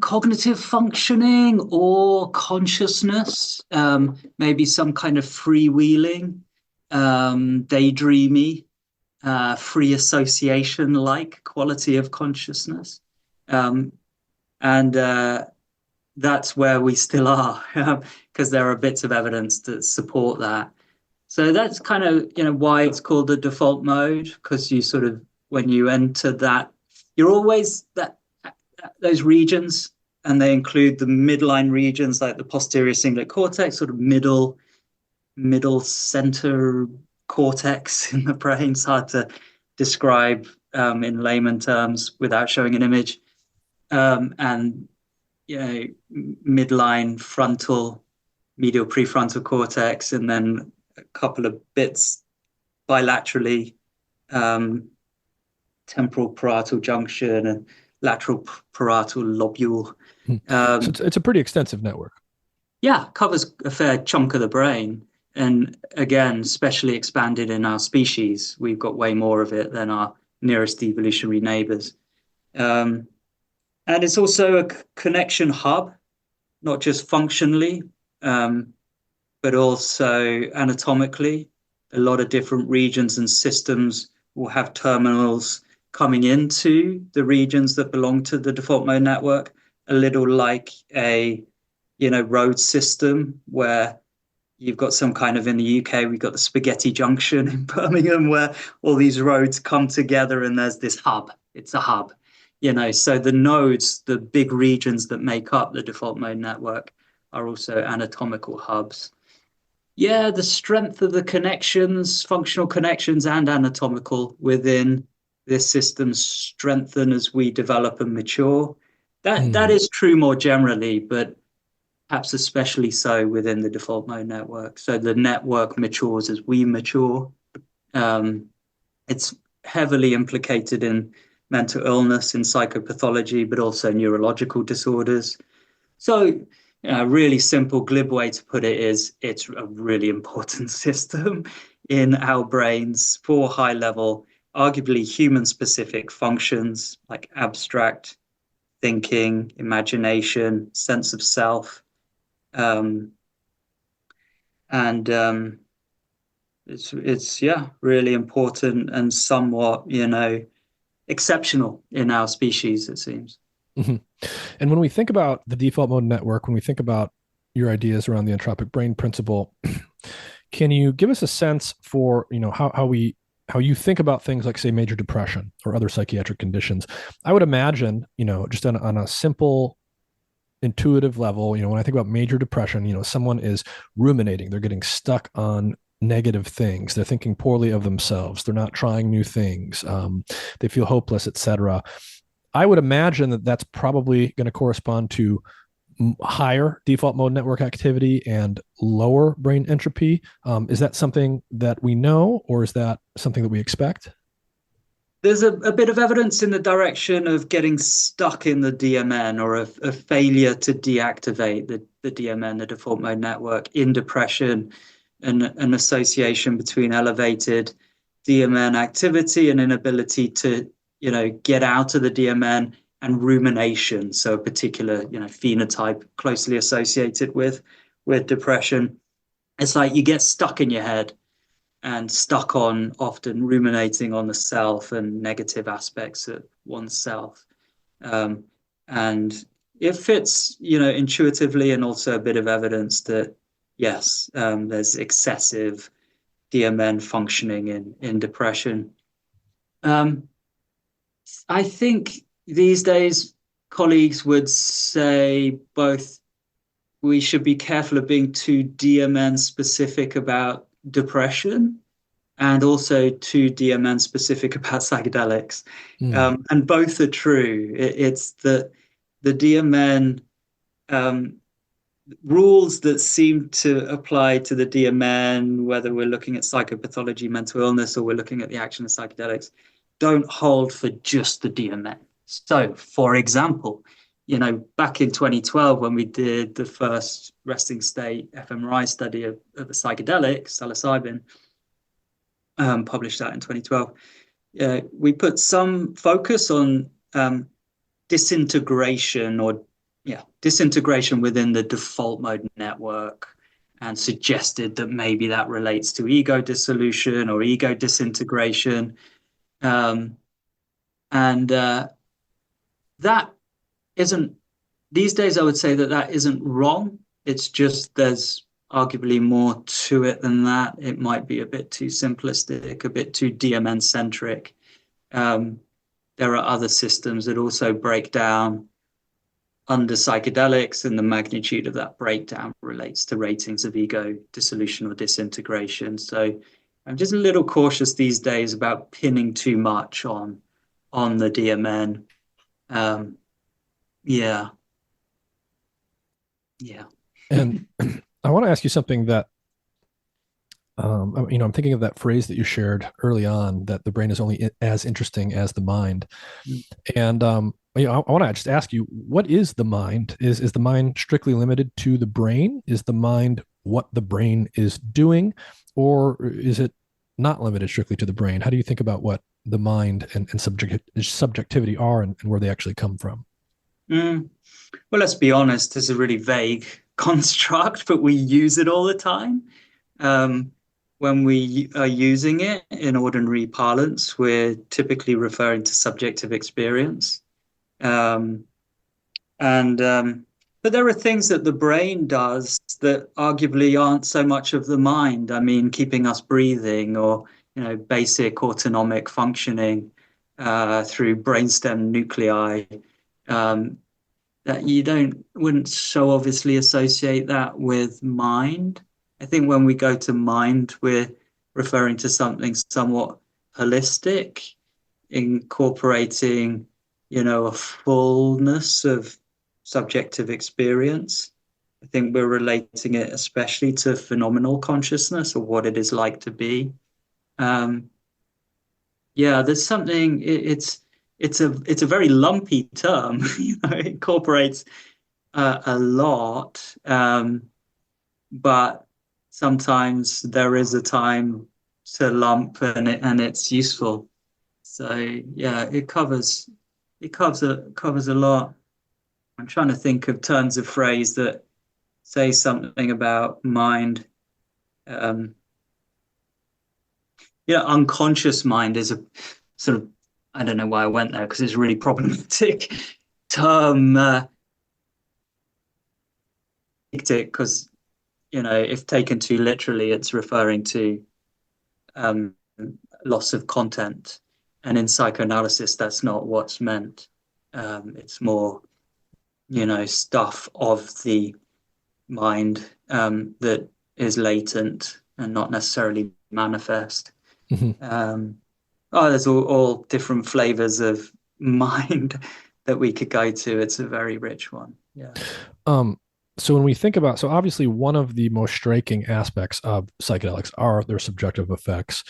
cognitive functioning or consciousness, maybe some kind of freewheeling, daydreamy, free association-like quality of consciousness. And that's where we still are, because there are bits of evidence that support that. So that's kind of, why it's called the default mode, because you sort of, when you enter that, you're always those regions, and they include the midline regions like the posterior cingulate cortex, sort of middle center cortex in the brain. It's hard to describe in layman terms without showing an image. And midline frontal, medial prefrontal cortex, and then a couple of bits bilaterally, temporal parietal junction and lateral parietal lobule.
So it's a pretty extensive network.
Yeah, covers a fair chunk of the brain. And again, especially expanded in our species. We've got way more of it than our nearest evolutionary neighbors. And it's also a connection hub, not just functionally, but also anatomically. A lot of different regions and systems will have terminals coming into the regions that belong to the default mode network, a little like a road system where you've got some kind of, in the UK, we've got the spaghetti junction in Birmingham where all these roads come together and there's this hub. It's a hub. So the nodes, the big regions that make up the default mode network are also anatomical hubs. Yeah, the strength of the connections, functional connections and anatomical within this system strengthen as we develop and mature. That is true more generally, but perhaps especially so within the default mode network. So the network matures as we mature. It's heavily implicated in mental illness, in psychopathology, but also neurological disorders. So, a really simple, glib way to put it is it's a really important system in our brains for high-level, arguably human-specific functions like abstract thinking, imagination, sense of self. It's really important and somewhat, exceptional in our species, it seems.
Mm-hmm. And when we think about the default mode network, when we think about your ideas around the entropic brain principle, can you give us a sense for, how you think about things like, say, major depression or other psychiatric conditions? I would imagine, just on a simple intuitive level, when I think about major depression, someone is ruminating, they're getting stuck on negative things, they're thinking poorly of themselves, they're not trying new things, they feel hopeless, etc. I would imagine that that's probably going to correspond to higher default mode network activity and lower brain entropy. Is that something that we know, or is that something that we expect?
There's a bit of evidence in the direction of getting stuck in the DMN, or a failure to deactivate the DMN, the default mode network, in depression, and an association between elevated DMN activity, and inability to, get out of the DMN, and rumination. So a particular, phenotype closely associated with depression. It's like you get stuck in your head and stuck on often ruminating on the self and negative aspects of oneself. And it fits, intuitively, and also a bit of evidence that, yes, there's excessive DMN functioning in depression. I think these days colleagues would say both we should be careful of being too DMN specific about depression, and also too DMN specific about psychedelics. And both are true. It's the DMN rules that seem to apply to the DMN, whether we're looking at psychopathology, mental illness, or we're looking at the action of psychedelics, don't hold for just the DMN. So, for example, back in 2012, when we did the first resting state fMRI study of the psychedelic, psilocybin, published that in 2012, we put some focus on disintegration within the default mode network, and suggested that maybe that relates to ego dissolution or ego disintegration. That isn't, these days I would say that isn't wrong. It's just there's arguably more to it than that. It might be a bit too simplistic, a bit too DMN centric. There are other systems that also break down under psychedelics, and the magnitude of that breakdown relates to ratings of ego dissolution or disintegration. So I'm just a little cautious these days about pinning too much on the DMN. Yeah.
And I want to ask you something that, I'm thinking of that phrase that you shared early on, that the brain is only as interesting as the mind. And, I want to just ask you, what is the mind? Is the mind strictly limited to the brain? Is the mind what the brain is doing? Or is it not limited strictly to the brain? How do you think about what the mind and subjectivity are, and where they actually come from?
Well, let's be honest, it's a really vague construct, but we use it all the time. When we are using it in ordinary parlance, we're typically referring to subjective experience. But there are things that the brain does that arguably aren't so much of the mind. I mean, keeping us breathing, or basic autonomic functioning through brainstem nuclei, that you wouldn't so obviously associate that with mind. I think when we go to mind, we're referring to something somewhat holistic, incorporating a fullness of subjective experience. I think we're relating it especially to phenomenal consciousness, or what it is like to be. There's something. It's a very lumpy term. It incorporates a lot, but sometimes there is a time to lump, and it's useful. So it covers a lot. I'm trying to think of turns of phrase that say something about mind. Unconscious mind is a sort of, I don't know why I went there, because it's a really problematic term. Because if taken too literally, it's referring to loss of content. And in psychoanalysis, that's not what's meant. It's more, stuff of the mind that is latent and not necessarily manifest. Mm-hmm. There's all different flavors of mind that we could go to. It's a very rich one. Yeah.
So when we think about, so obviously one of the most striking aspects of psychedelics are their subjective effects.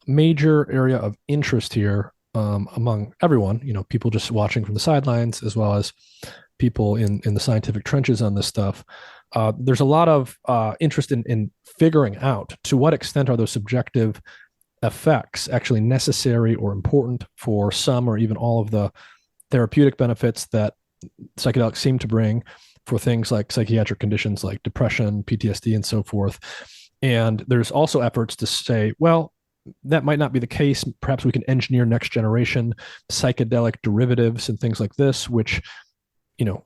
Major area of interest here among everyone, people just watching from the sidelines, as well as people in the scientific trenches on this stuff. There's a lot of interest in figuring out to what extent are those subjective effects actually necessary or important for some or even all of the therapeutic benefits that psychedelics seem to bring for things like psychiatric conditions like depression, PTSD, and so forth. And there's also efforts to say, well, that might not be the case. Perhaps we can engineer next generation psychedelic derivatives and things like this, which, you know,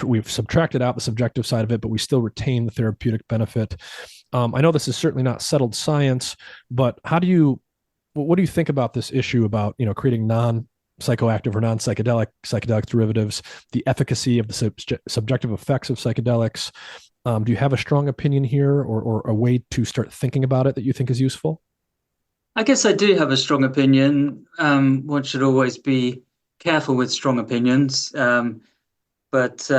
we've subtracted out the subjective side of it, but we still retain the therapeutic benefit. I know this is certainly not settled science, but what do you think about this issue about, you know, creating non-psychoactive or non-psychedelic derivatives, the efficacy of the subjective effects of psychedelics? Do you have a strong opinion here, or a way to start thinking about it that you think is useful?
I guess I do have a strong opinion. One should always be careful with strong opinions. But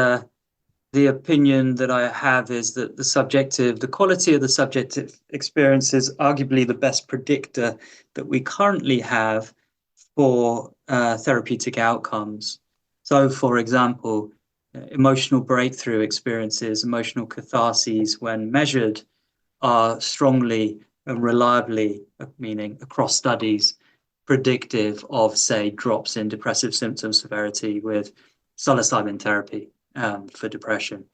the opinion that I have is that the quality of the subjective experience is arguably the best predictor that we currently have for therapeutic outcomes. So, for example, emotional breakthrough experiences, emotional catharses, when measured, are strongly and reliably, meaning across studies, predictive of, say, drops in depressive symptom severity with psilocybin therapy for depression.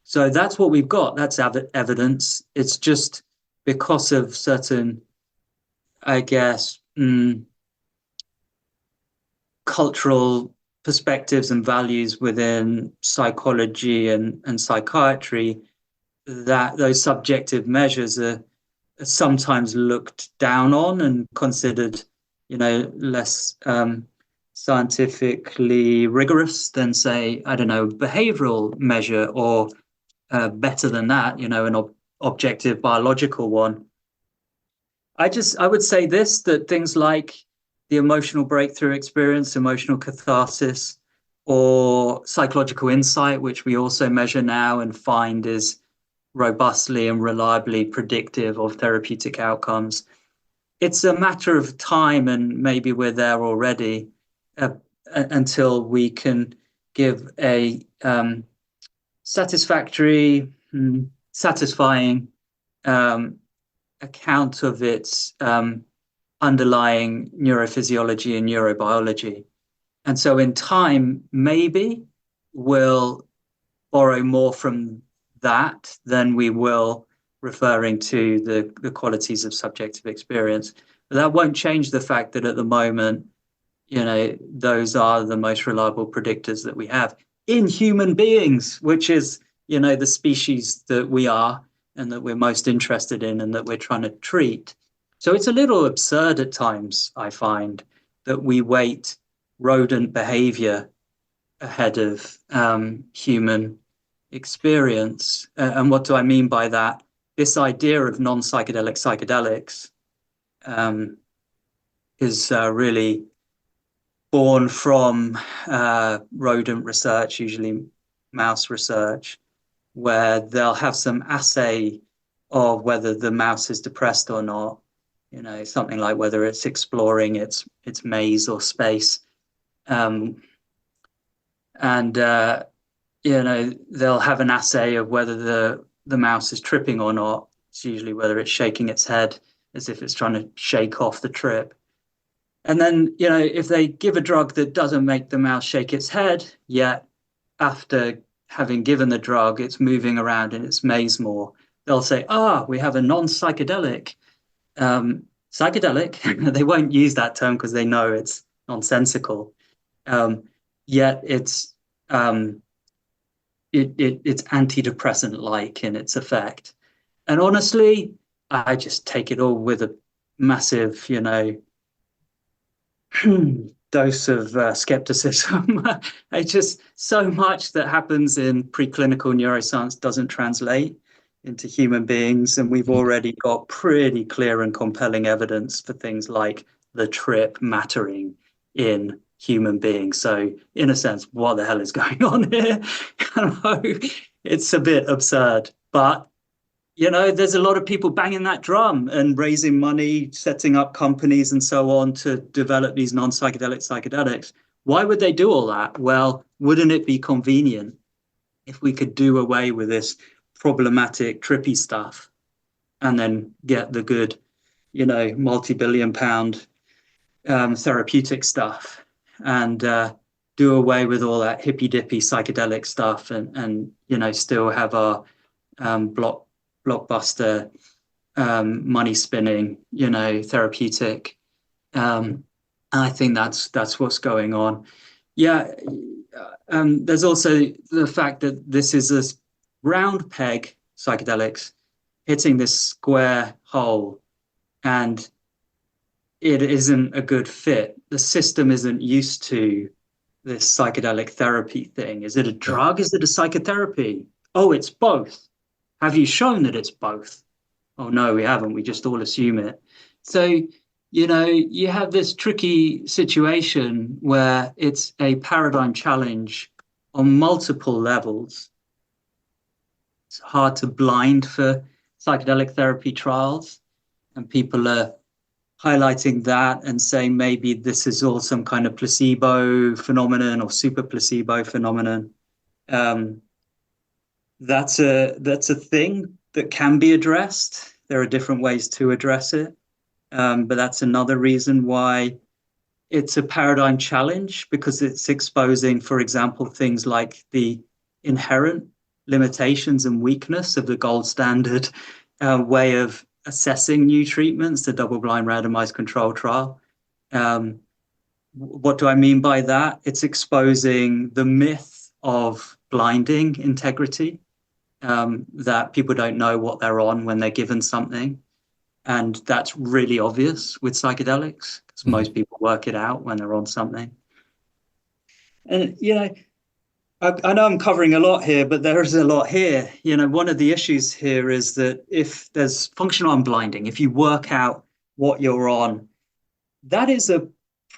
So that's what we've got. That's evidence. It's just because of certain, I guess, cultural perspectives and values within psychology and psychiatry, that those subjective measures are sometimes looked down on and considered, you know, less scientifically rigorous than, say, I don't know, behavioral measure, or better than that, you know, an objective biological one. I would say this, that things like the emotional breakthrough experience, emotional catharsis, or psychological insight, which we also measure now and find is robustly and reliably predictive of therapeutic outcomes. It's a matter of time, and maybe we're there already, until we can give a satisfying account of its underlying neurophysiology and neurobiology. And so in time, maybe we'll borrow more from that than we will referring to the qualities of subjective experience. But that won't change the fact that at the moment, you know, those are the most reliable predictors that we have in human beings, which is, you know, the species that we are and that we're most interested in and that we're trying to treat. So it's a little absurd at times, I find, that we weight rodent behavior ahead of human experience. And what do I mean by that? This idea of non-psychedelic psychedelics is really born from rodent research, usually mouse research, where they'll have some assay of whether the mouse is depressed or not. You know, something like whether it's exploring its maze or space. You know, they'll have an assay of whether the mouse is tripping or not. It's usually whether it's shaking its head as if it's trying to shake off the trip. And then, you know, if they give a drug that doesn't make the mouse shake its head, yet after having given the drug, it's moving around in its maze more, they'll say, we have a non-psychedelic. Psychedelic, they won't use that term because they know it's nonsensical. Yet it's antidepressant-like in its effect. And honestly, I just take it all with a massive, you know, dose of skepticism. It's just so much that happens in preclinical neuroscience doesn't translate into human beings. And we've already got pretty clear and compelling evidence for things like the trip mattering in human beings. So in a sense, what the hell is going on here? It's a bit absurd, but you know, there's a lot of people banging that drum and raising money, setting up companies and so on to develop these non-psychedelic psychedelics. Why would they do all that? Well, wouldn't it be convenient if we could do away with this problematic, trippy stuff and then get the good multi-billion pound therapeutic stuff, and do away with all that hippy dippy psychedelic stuff, and still have our blockbuster money spinning, therapeutic. And I think that's what's going on. Yeah. There's also the fact that this is a round peg, psychedelics, hitting this square hole, and it isn't a good fit. The system isn't used to this psychedelic therapy thing. Is it a drug? Is it a psychotherapy? Oh, it's both. Have you shown that it's both? Oh, no, we haven't. We just all assume it. So, you have this tricky situation where it's a paradigm challenge on multiple levels. It's hard to blind for psychedelic therapy trials, and people are highlighting that and saying maybe this is all some kind of placebo phenomenon or super placebo phenomenon. That's a thing that can be addressed. There are different ways to address it. But that's another reason why it's a paradigm challenge, because it's exposing, for example, things like the inherent limitations and weakness of the gold standard way of assessing new treatments, the double-blind randomized control trial. What do I mean by that? It's exposing the myth of blinding integrity, that people don't know what they're on when they're given something. And that's really obvious with psychedelics, because most people work it out when they're on something. And, I know I'm covering a lot here, but there is a lot here. One of the issues here is that if there's functional unblinding, if you work out what you're on, that is a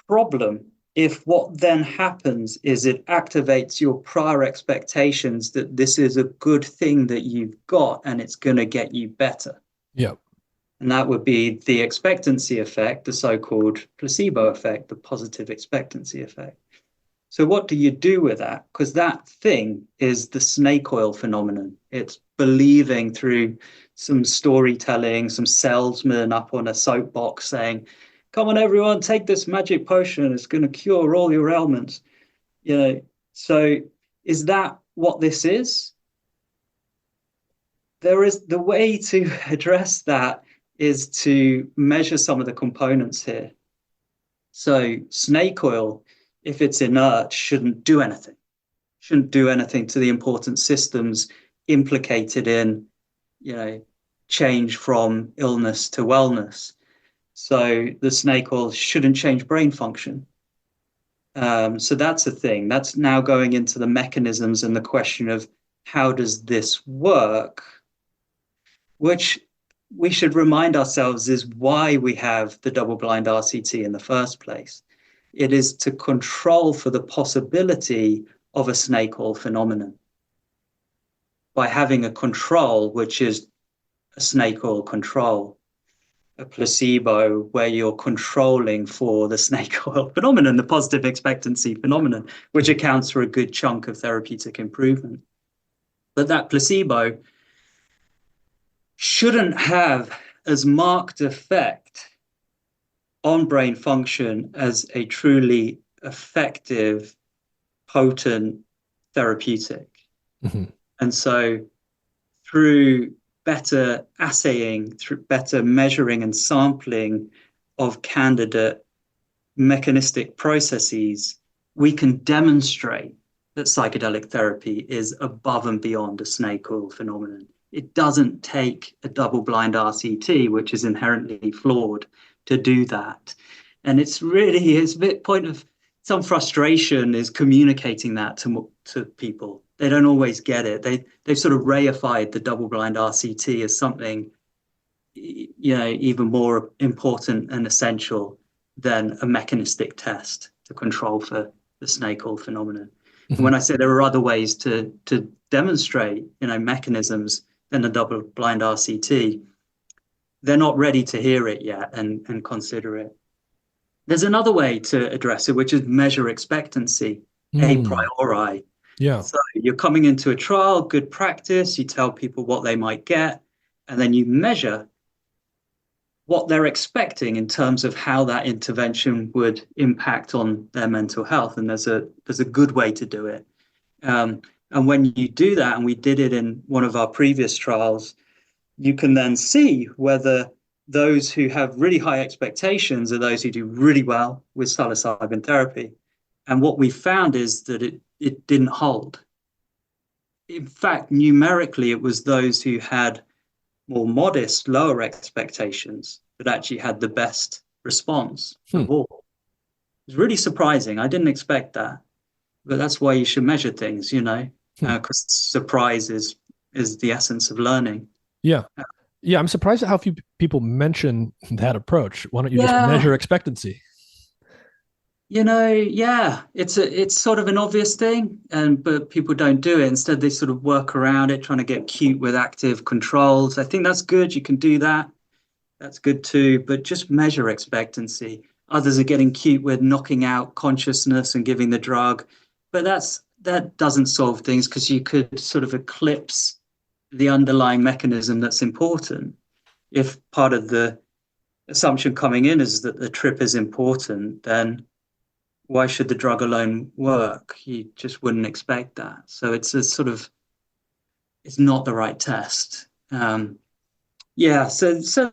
problem. If what then happens is it activates your prior expectations that this is a good thing that you've got and it's going to get you better.
Yeah.
And that would be the expectancy effect, the so-called placebo effect, the positive expectancy effect. So what do you do with that? Because that thing is the snake oil phenomenon. It's believing through some storytelling, some salesman up on a soapbox saying, come on, everyone, take this magic potion. It's going to cure all your ailments. So is that what this is? There is the way to address that is to measure some of the components here. So snake oil, if it's inert, shouldn't do anything to the important systems implicated in, change from illness to wellness. So the snake oil shouldn't change brain function. So that's a thing. That's now going into the mechanisms and the question of how does this work, which we should remind ourselves is why we have the double-blind RCT in the first place. It is to control for the possibility of a snake oil phenomenon. By having a control, which is a snake oil control, a placebo where you're controlling for the snake oil phenomenon, the positive expectancy phenomenon, which accounts for a good chunk of therapeutic improvement. But that placebo shouldn't have as marked effect on brain function as a truly effective, potent therapeutic. Mm-hmm. And so through better assaying, through better measuring and sampling of candidate mechanistic processes, we can demonstrate that psychedelic therapy is above and beyond a snake oil phenomenon. It doesn't take a double-blind RCT, which is inherently flawed, to do that. And it's a bit point of some frustration is communicating that to people. They don't always get it. They've sort of reified the double-blind RCT as something, even more important and essential than a mechanistic test to control for the snake oil phenomenon. Mm-hmm. And when I say there are other ways to demonstrate, mechanisms than a double-blind RCT, they're not ready to hear it yet and consider it. There's another way to address it, which is measure expectancy, a priori.
Yeah.
So you're coming into a trial, good practice, you tell people what they might get, and then you measure what they're expecting in terms of how that intervention would impact on their mental health. And there's a good way to do it. And when you do that, and we did it in one of our previous trials, you can then see whether those who have really high expectations are those who do really well with psilocybin therapy. And what we found is that it didn't hold. In fact, numerically, it was those who had more modest, lower expectations that actually had the best response of all. It was really surprising. I didn't expect that, but that's why you should measure things, because surprise is the essence of learning.
Yeah. Yeah. I'm surprised at how few people mention that approach. Why don't you just measure expectancy?
Yeah, it's sort of an obvious thing, but people don't do it. Instead, they sort of work around it, trying to get cute with active controls. I think that's good. You can do that. That's good too, but just measure expectancy. Others are getting cute with knocking out consciousness and giving the drug, but that doesn't solve things, because you could sort of eclipse the underlying mechanism that's important. If part of the assumption coming in is that the trip is important, then why should the drug alone work? You just wouldn't expect that. So it's not the right test. So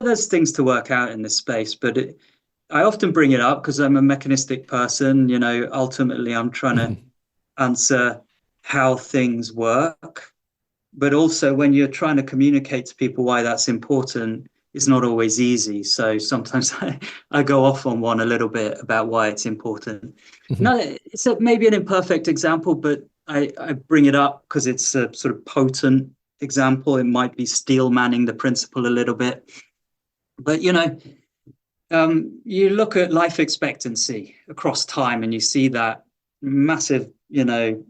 there's things to work out in this space, but I often bring it up because I'm a mechanistic person. Ultimately I'm trying to answer how things work, but also when you're trying to communicate to people why that's important, it's not always easy. So sometimes I go off on one a little bit about why it's important. No, it's maybe an imperfect example, but I bring it up because it's a sort of potent example. It might be steel manning the principle a little bit. But, you look at life expectancy across time and you see that massive,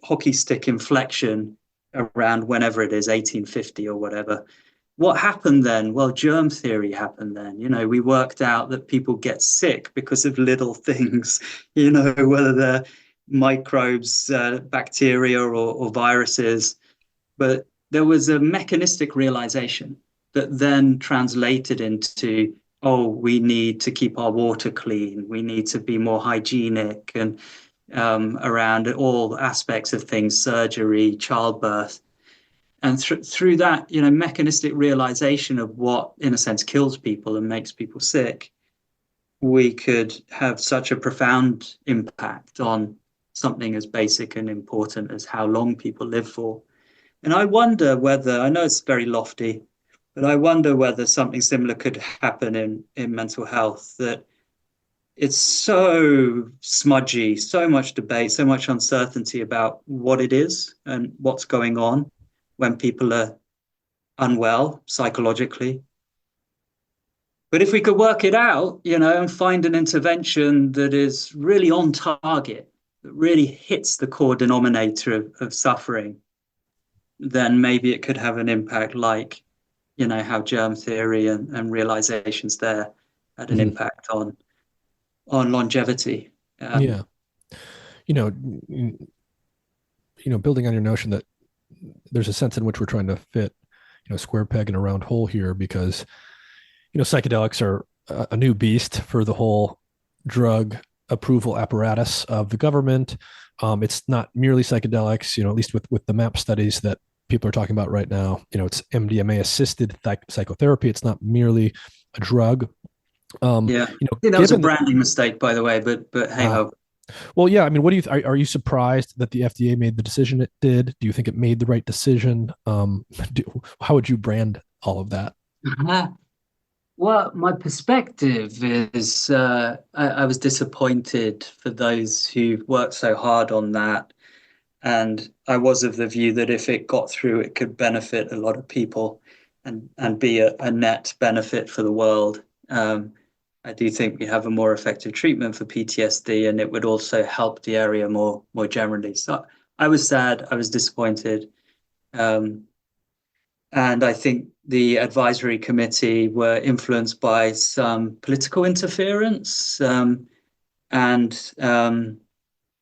hockey stick inflection around whenever it is, 1850 or whatever. What happened then? Well, germ theory happened then. We worked out that people get sick because of little things, whether they're microbes, bacteria, or viruses. But there was a mechanistic realization that then translated into, we need to keep our water clean. We need to be more hygienic and around all aspects of things, surgery, childbirth. And through that, mechanistic realization of what, in a sense, kills people and makes people sick, we could have such a profound impact on something as basic and important as how long people live for. And I wonder whether, I know it's very lofty, but I wonder whether something similar could happen in mental health, that it's so smudgy, so much debate, so much uncertainty about what it is and what's going on when people are unwell psychologically. But if we could work it out, and find an intervention that is really on target, that really hits the core denominator of suffering, then maybe it could have an impact like, how germ theory and realizations there had an impact on longevity.
Yeah. Building on your notion that there's a sense in which we're trying to fit, square peg in a round hole here, because, psychedelics are a new beast for the whole drug approval apparatus of the government. It's not merely psychedelics, at least with the MAP studies that people are talking about right now. It's MDMA-assisted psychotherapy. It's not merely a drug.
I think that was a branding mistake, by the way, but hey ho.
Well, yeah. I mean, what do you are you surprised that the FDA made the decision it did? Do you think it made the right decision? How would you brand all of that?
Well, my perspective is I was disappointed for those who worked so hard on that. And I was of the view that if it got through, it could benefit a lot of people and be a net benefit for the world. I do think we have a more effective treatment for PTSD, and it would also help the area more generally. So I was sad, I was disappointed. And I think the advisory committee were influenced by some political interference and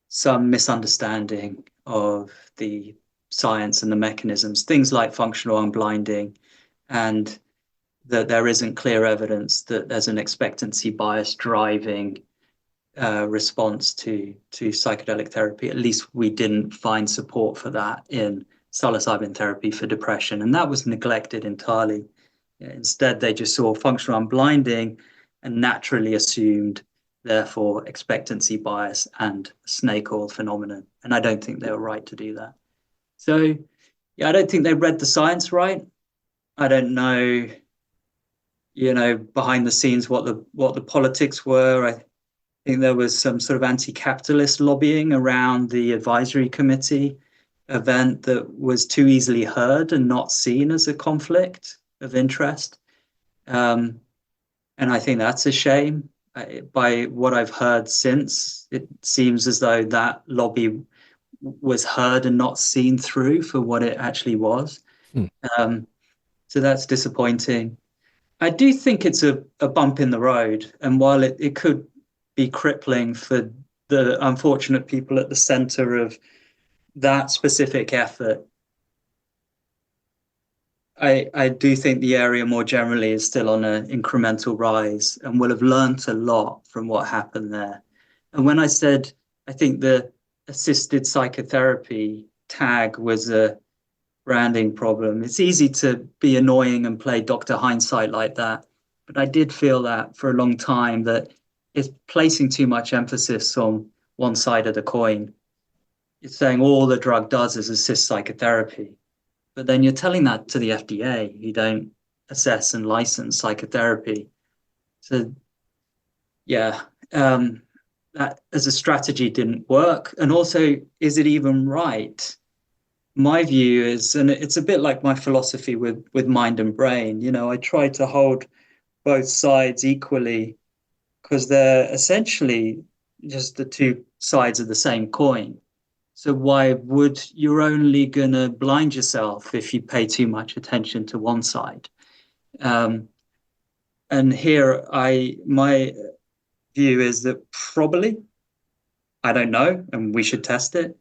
some misunderstanding of the science and the mechanisms, things like functional unblinding and that there isn't clear evidence that there's an expectancy bias driving response to psychedelic therapy. At least we didn't find support for that in psilocybin therapy for depression, and that was neglected entirely. Instead, they just saw functional unblinding and naturally assumed, therefore, expectancy bias and snake oil phenomenon. And I don't think they were right to do that. So, yeah, I don't think they read the science right. I don't know, behind the scenes what the politics were. I think there was some sort of anti-capitalist lobbying around the advisory committee event that was too easily heard and not seen as a conflict of interest. And I think that's a shame. By what I've heard since, it seems as though that lobby was heard and not seen through for what it actually was. So that's disappointing. I do think it's a bump in the road. And while it could be crippling for the unfortunate people at the center of that specific effort, I do think the area more generally is still on an incremental rise and will have learned a lot from what happened there. And when I said I think the assisted psychotherapy tag was a branding problem, it's easy to be annoying and play Dr. Hindsight like that. But I did feel that for a long time, that it's placing too much emphasis on one side of the coin. It's saying all the drug does is assist psychotherapy. But then you're telling that to the FDA, who don't assess and license psychotherapy. So, yeah, that as a strategy didn't work. And also, is it even right? My view is, and it's a bit like my philosophy with mind and brain, I try to hold both sides equally because they're essentially just the two sides of the same coin. So why would you're only going to blind yourself if you pay too much attention to one side? And here my view is that probably, I don't know, and we should test it,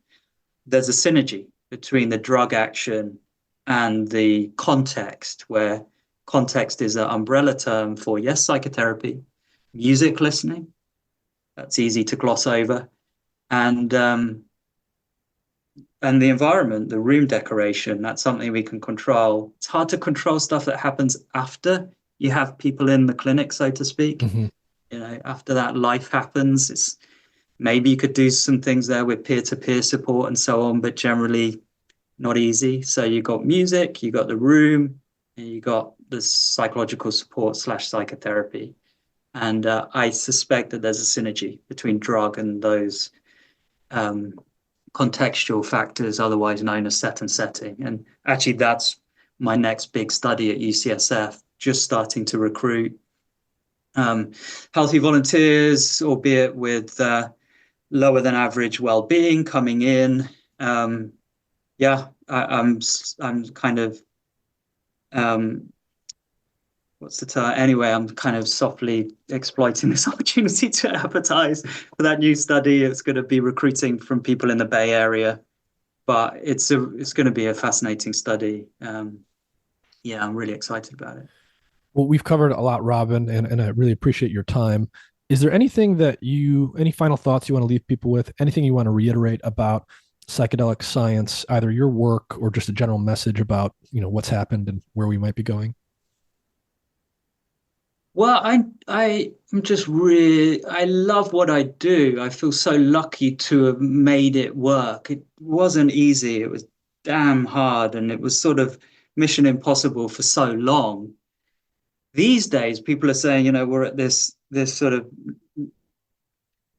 there's a synergy between the drug action and the context, where context is an umbrella term for, yes, psychotherapy, music listening, that's easy to gloss over, and the environment, the room decoration, that's something we can control. It's hard to control stuff that happens after you have people in the clinic, so to speak. After that life happens, it's maybe you could do some things there with peer-to-peer support and so on, but generally not easy. So you got music, you got the room, and you got the psychological support / psychotherapy. And I suspect that there's a synergy between drug and those contextual factors, otherwise known as set and setting. And actually, that's my next big study at UCSF, just starting to recruit healthy volunteers, albeit with lower than average well-being coming in. I'm kind of what's the term? Anyway, I'm kind of softly exploiting this opportunity to advertise for that new study. It's going to be recruiting from people in the Bay Area, but it's going to be a fascinating study. I'm really excited about it.
Well, we've covered a lot, Robin, and I really appreciate your time. Is there anything any final thoughts you want to leave people with? Anything you want to reiterate about psychedelic science, either your work or just a general message about, what's happened and where we might be going?
Well, I'm just I love what I do. I feel so lucky to have made it work. It wasn't easy. It was damn hard, and it was sort of mission impossible for so long. These days, people are saying, we're at this sort of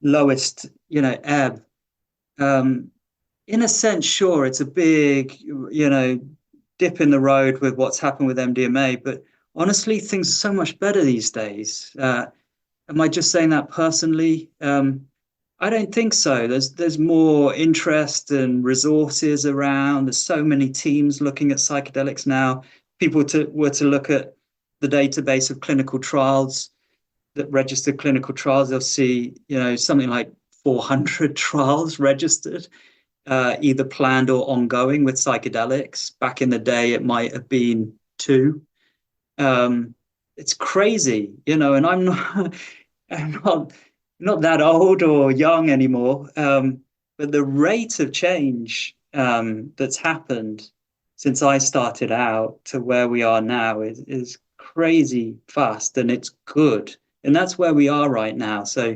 lowest, ebb. In a sense, sure, it's a big, dip in the road with what's happened with MDMA, but honestly, things are so much better these days. Am I just saying that personally? I don't think so. There's more interest and resources around. There's so many teams looking at psychedelics now. People were to look at the database of clinical trials, that registered clinical trials, they'll see, something like 400 trials registered, either planned or ongoing with psychedelics. Back in the day, it might have been 2. it's crazy, and I'm not, I'm not that old or young anymore. But the rate of change that's happened since I started out to where we are now is crazy fast, and it's good. And that's where we are right now. So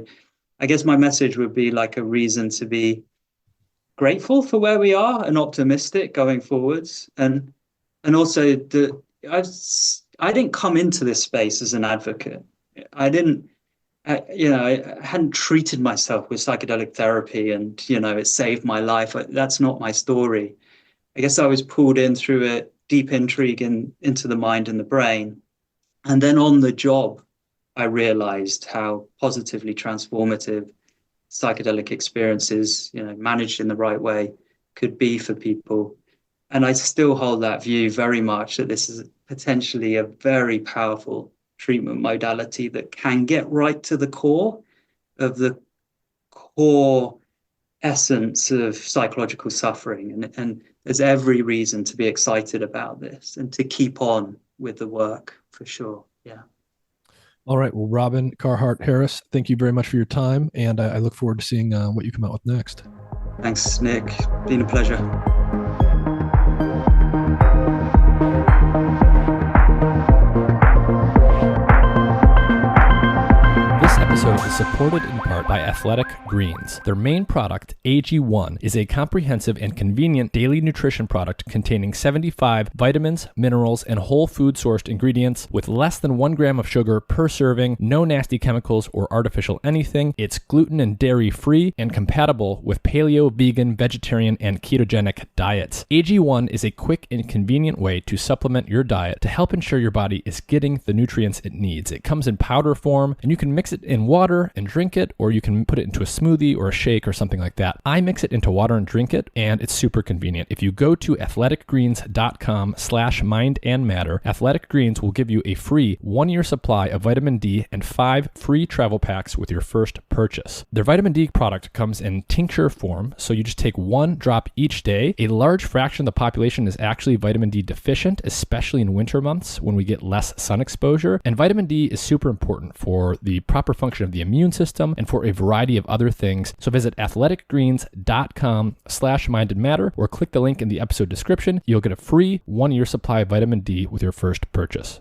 I guess my message would be like a reason to be grateful for where we are and optimistic going forwards. And also I didn't come into this space as an advocate. I didn't, I hadn't treated myself with psychedelic therapy and, it saved my life. That's not my story. I guess I was pulled in through a deep intrigue into the mind and the brain. And then on the job, I realized how positively transformative psychedelic experiences, managed in the right way, could be for people. And I still hold that view very much, that this is potentially a very powerful treatment modality that can get right to the core of the core essence of psychological suffering. And there's every reason to be excited about this and to keep on with the work for sure. Yeah.
All right. Well, Robin Carhart-Harris, thank you very much for your time. And I look forward to seeing what you come out with next.
Thanks, Nick. Been a pleasure.
This episode is supported in part by Athletic Greens. Their main product, AG1, is a comprehensive and convenient daily nutrition product containing 75 vitamins, minerals, and whole food sourced ingredients with less than 1 gram of sugar per serving, no nasty chemicals or artificial anything. It's gluten and dairy free and compatible with paleo, vegan, vegetarian, and ketogenic diets. AG1 is a quick and convenient way to supplement your diet to help ensure your body is getting the nutrients it needs. It comes in powder form, and you can mix it in water and drink it, or you can put it into a smoothie or a shake or something like that. I mix it into water and drink it, and it's super convenient. If you go to athleticgreens.com/mindandmatter, Athletic Greens will give you a free 1-year supply of vitamin D and 5 free travel packs with your first purchase. Their vitamin D product comes in tincture form, so you just take 1 drop each day. A large fraction of the population is actually vitamin D deficient, especially in winter months when we get less sun exposure. And vitamin D is super important for the proper function of the immune system and for a variety of other things. So visit athleticgreens.com/mindandmatter or click the link in the episode description. You'll get a free 1-year supply of vitamin D with your first purchase.